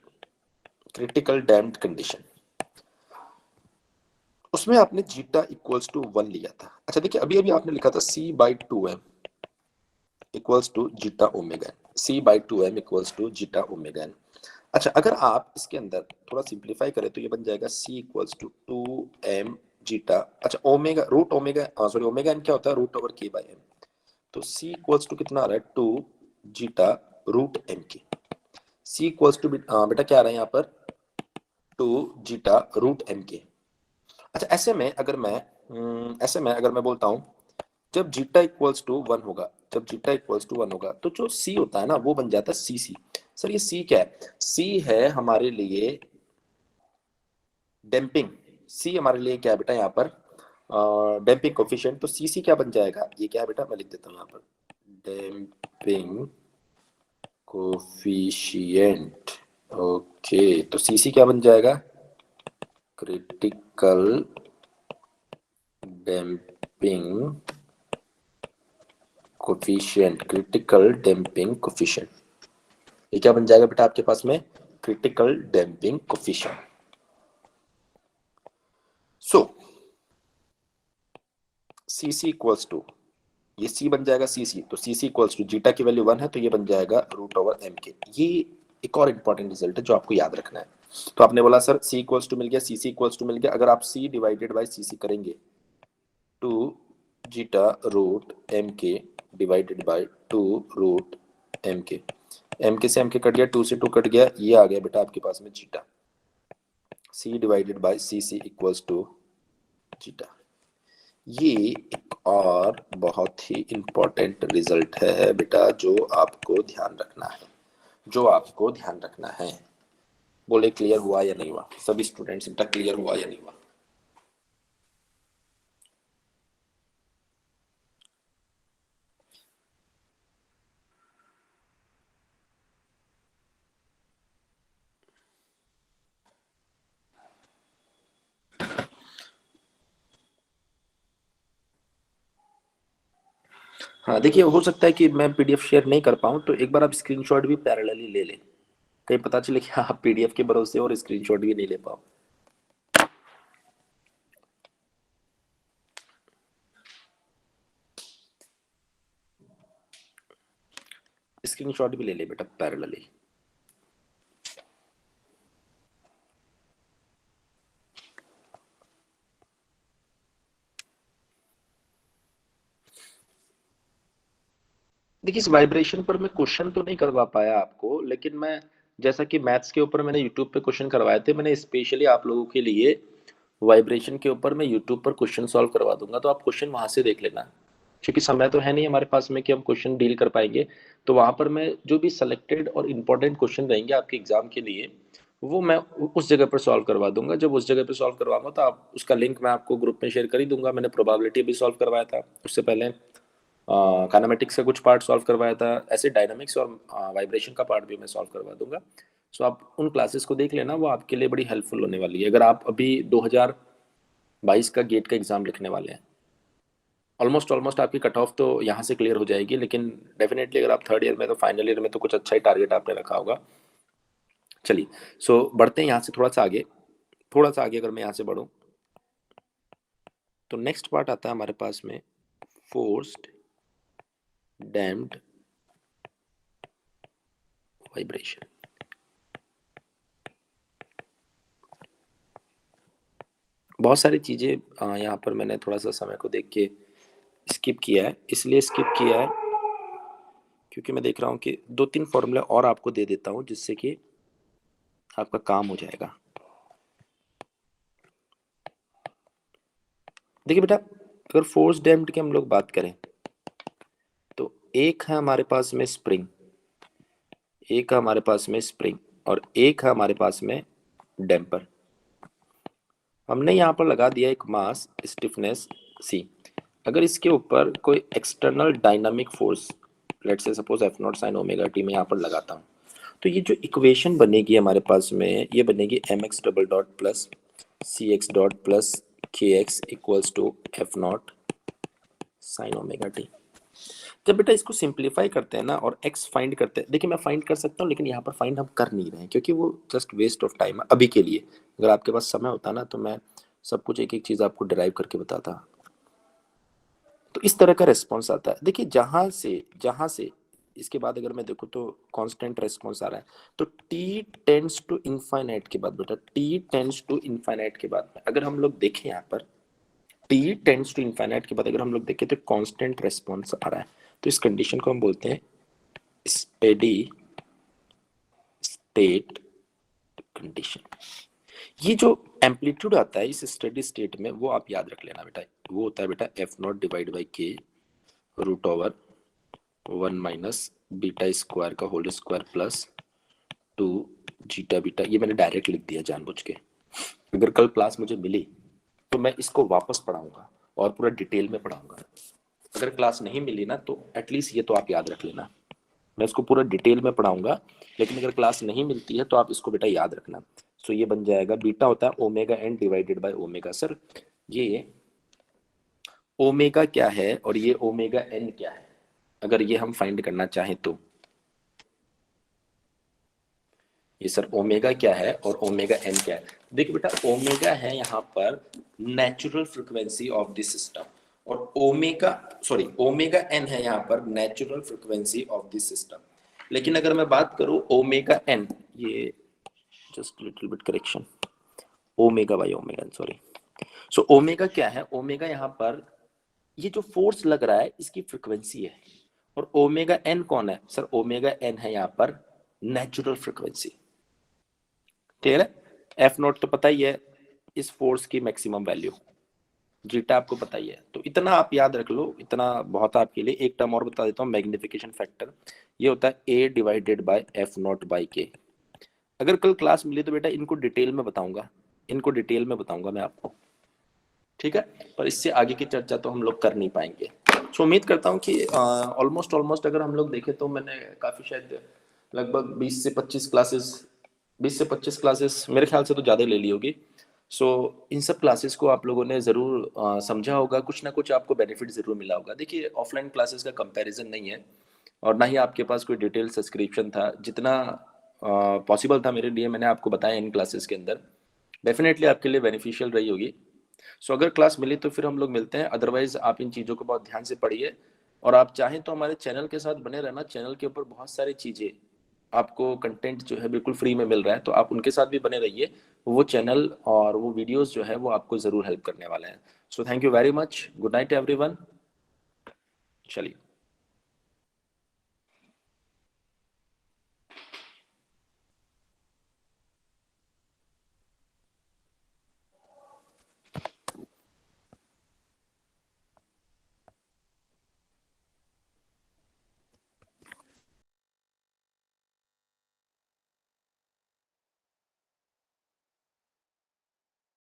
critical damped condition, उसमें आपने जीटा इक्वल्स टू 1 लिया था। अच्छा देखिए अभी अभी आपने लिखा था C/2m equals to zeta omega N, C/2m equals to zeta omega N. अच्छा अगर आप इसके अंदर थोड़ा सिंप्लीफाई करें तो ये बन जाएगा C equals to 2m zeta. अच्छा omega root omega sorry omega n क्या होता है, रूट ओवर k/m। तो C इक्वल्स टू कितना आ रहा है, 2 जीटा रूट m के। C इक्वल्स टू बेटा क्या आ रहा है यहाँ पर, 2 जीटा रूट m के। अच्छा ऐसे में अगर मैं बोलता हूँ जब जीटा इक्वल्स टू 1 होगा, जब जीटा इक्वल्स टू 1 होगा तो जो सी होता है ना वो बन जाता है सी। सर ये सी क्या है, सी है हमारे लिए डैम्पिंग। सी हमारे लिए क्या है बेटा यहाँ पर, डैम्पिंग कोफिशिएंट। तो सी क्या बन जाएगा, ये क्या है बेटा मैं लिख देता हूँ यहाँ पर, डैम्पिंग कोफिशिएंट। ओके तो सी क्या बन जाएगा, critical damping coefficient, critical damping coefficient. ये क्या बन जाएगा बेटा आपके पास में, critical damping coefficient. So C equals to, ये सी बन जाएगा सी, तो सी इक्वल्स टू जीटा की वैल्यू 1 है तो ये बन जाएगा रूट ओवर एम के। ये एक और इंपॉर्टेंट रिजल्ट है जो आपको याद रखना है। तो आपने बोला सर सी इक्वल्स टू मिल गया, सी इक्वल्स टू मिल गया, अगर आप सी डिवाइडेड बाय सी करेंगे 2 जीटा रूट एम के डिवाइडेड बाय 2 रूट एम के। एम के से एम के कट गया, 2 से 2 कट गया, ये आ गया बेटा आपके पास में zeta. C divided by C equals to zeta. ये एक और बहुत ही इंपॉर्टेंट रिजल्ट है बेटा जो आपको ध्यान रखना है, जो आपको ध्यान रखना है। बोले क्लियर हुआ या नहीं हुआ, सभी स्टूडेंट्स बेटा क्लियर हुआ या नहीं हुआ। हाँ देखिए हो सकता है कि मैं पीडीएफ शेयर नहीं कर पाऊँ, तो एक बार आप स्क्रीनशॉट भी पैरेलली ले लें, कहीं पता चले कि आप पीडीएफ के भरोसे और स्क्रीनशॉट भी नहीं ले पाओ। स्क्रीनशॉट भी ले ले बेटा पैरेलली। देखिए इस वाइब्रेशन पर मैं क्वेश्चन तो नहीं करवा पाया आपको, लेकिन मैं जैसा कि मैथ्स के ऊपर मैंने यूट्यूब पे क्वेश्चन करवाए थे, मैंने स्पेशली आप लोगों के लिए वाइब्रेशन के ऊपर मैं यूट्यूब पर क्वेश्चन सॉल्व करवा दूंगा, तो आप क्वेश्चन वहां से देख लेना। क्योंकि समय तो है नहीं हमारे पास में कि हम क्वेश्चन डील कर पाएंगे, तो वहां पर मैं जो भी सिलेक्टेड और इम्पोर्टेंट क्वेश्चन रहेंगे आपके एग्जाम के लिए वो मैं उस जगह पर सॉल्व करवा दूंगा। जब उस जगह पर सॉल्व करवाऊंगा तो आप उसका लिंक मैं आपको ग्रुप में शेयर कर ही दूंगा। मैंने प्रोबेबिलिटी भी सॉल्व करवाया था उससे पहले, काइनेमेटिक्स का कुछ पार्ट सॉल्व करवाया था, ऐसे डायनामिक्स और वाइब्रेशन का पार्ट भी मैं सॉल्व करवा दूंगा। सो आप उन क्लासेस को देख लेना, वो आपके लिए बड़ी हेल्पफुल होने वाली है अगर आप अभी 2022 का गेट का एग्जाम लिखने वाले हैं। ऑलमोस्ट आपकी कट ऑफ तो यहाँ से क्लियर हो जाएगी, लेकिन डेफिनेटली अगर आप थर्ड ईयर में तो फाइनल ईयर में तो कुछ अच्छा ही टारगेट आपने रखा होगा। चलिए सो बढ़ते हैं यहाँ से थोड़ा सा आगे, थोड़ा सा आगे अगर मैं यहाँ से बढ़ूँ तो नेक्स्ट पार्ट आता है हमारे पास में फोर्स्ड डैम्प्ड वाइब्रेशन। बहुत सारी चीजें यहाँ पर मैंने थोड़ा सा समय को देख के स्किप किया है, इसलिए स्किप किया है क्योंकि मैं देख रहा हूँ कि 2-3 फॉर्मूले और आपको दे देता हूँ जिससे कि आपका काम हो जाएगा। देखिए बेटा, अगर फोर्स डैम्प्ड की हम लोग बात करें तो एक है हमारे पास में स्प्रिंग, एक है हमारे पास में स्प्रिंग और एक है हमारे पास में डैम्पर। हमने यहाँ पर लगा दिया एक मास स्टिफनेस सी। अगर इसके ऊपर कोई external dynamic force, let's say suppose F naught sine omega T में यहाँ पर लगाता हूँ, तो ये जो इक्वेशन बनेगी हमारे पास में, ये बनेगी m x double dot plus c x dot plus k x equals to F naught sine omega t. जब बेटा इसको सिंप्लीफाई करते हैं ना और x फाइंड करते हैं, देखिए मैं फाइंड कर सकता हूँ लेकिन यहाँ पर फाइंड हम कर नहीं रहे हैं क्योंकि वो जस्ट वेस्ट ऑफ टाइम है अभी के लिए। अगर आपके पास समय होता ना तो मैं सब कुछ एक एक चीज आपको डिराइव करके बताता। तो इस तरह का रेस्पॉन्स आता है। देखिए जहां से इसके बाद अगर मैं देखूँ तो कांस्टेंट रेस्पॉन्स आ रहा है, तो t टेंड्स टू इनफाइनाइट के बाद बेटा, t टेंड्स टू इनफाइनाइट के बाद अगर हम लोग देखें यहाँ पर t टेंड्स टू इनफाइनाइट के बाद अगर हम लोग देखें तो कांस्टेंट रेस्पॉन्स आ रहा है। तो इस कंडीशन को हम बोलते हैं स्टेडी स्टेट कंडीशन। ये जो एम्पलीट्यूड आता है इस स्टेडी स्टेट में वो आप याद रख लेना बेटा, वो होता है बेटा F naught divide by k root over 1 minus beta square का whole square plus 2 zeta beta. ये मैंने डायरेक्ट लिख दिया जानबूझ के। अगर कल क्लास मुझे मिली तो मैं इसको वापस पढ़ाऊंगा और पूरा डिटेल में पढ़ाऊंगा। अगर क्लास नहीं मिली ना तो एटलीस्ट ये तो आप याद रख लेना, मैं इसको पूरा डिटेल में पढ़ाऊंगा। लेकिन अगर क्लास नहीं मिलती है तो आप इसको बेटा याद रखना। सो ये बन जाएगा, बीटा होता है omega N divided by omega. Sir ये ओमेगा क्या है और ये ओमेगा एन क्या है, अगर ये हम फाइंड करना चाहें तो ये सर ओमेगा क्या है और ओमेगा एन क्या है। देखिए बेटा, ओमेगा है यहाँ पर natural frequency of the system और ओमेगा एन है यहाँ पर natural frequency of the system. लेकिन अगर मैं बात करूं ओमेगा एन, ये just little bit correction, omega by omega N, sorry. So omega क्या है, ओमेगा यहाँ पर ये जो फोर्स लग रहा है इसकी फ्रीक्वेंसी है। और ओमेगा एन कौन है सर, ओमेगा एन है यहाँ पर नेचुरल फ्रीक्वेंसी। क्लियर है? एफ नॉट तो पता ही है इस फोर्स की मैक्सिमम वैल्यू, जीटा आपको पता ही है। तो इतना आप याद रख लो, इतना बहुत आपके लिए। एक टर्म और बता देता हूँ, मैग्निफिकेशन फैक्टर, ये होता है A divided by F naught by k. अगर कल क्लास मिली तो बेटा इनको डिटेल में बताऊंगा, इनको डिटेल में बताऊंगा मैं आपको, ठीक है? पर इससे आगे की चर्चा तो हम लोग कर नहीं पाएंगे। तो उम्मीद करता हूँ कि ऑलमोस्ट अगर हम लोग देखें तो मैंने काफ़ी शायद लगभग 20 से 25 क्लासेस मेरे ख्याल से तो ज़्यादा ले ली होगी। सो इन सब क्लासेस को आप लोगों ने ज़रूर समझा होगा, कुछ ना कुछ आपको बेनिफिट ज़रूर मिला होगा। देखिए ऑफलाइन क्लासेस का कंपैरिजन नहीं है और ना ही आपके पास कोई डिटेल सब्सक्रिप्शन था। जितना पॉसिबल था मेरे लिए मैंने आपको बताया इन क्लासेस के अंदर, डेफिनेटली आपके लिए बेनिफिशियल रही होगी। सो अगर क्लास मिली तो फिर हम लोग मिलते हैं, अदरवाइज आप इन चीज़ों को बहुत ध्यान से पढ़िए और आप चाहें तो हमारे चैनल के साथ बने रहना। चैनल के ऊपर बहुत सारी चीज़ें आपको कंटेंट जो है बिल्कुल फ्री में मिल रहा है, तो आप उनके साथ भी बने रहिए। वो चैनल और वो वीडियोस जो है वो आपको ज़रूर हेल्प करने वाले हैं। So thank you very much, good night everyone. चलिए।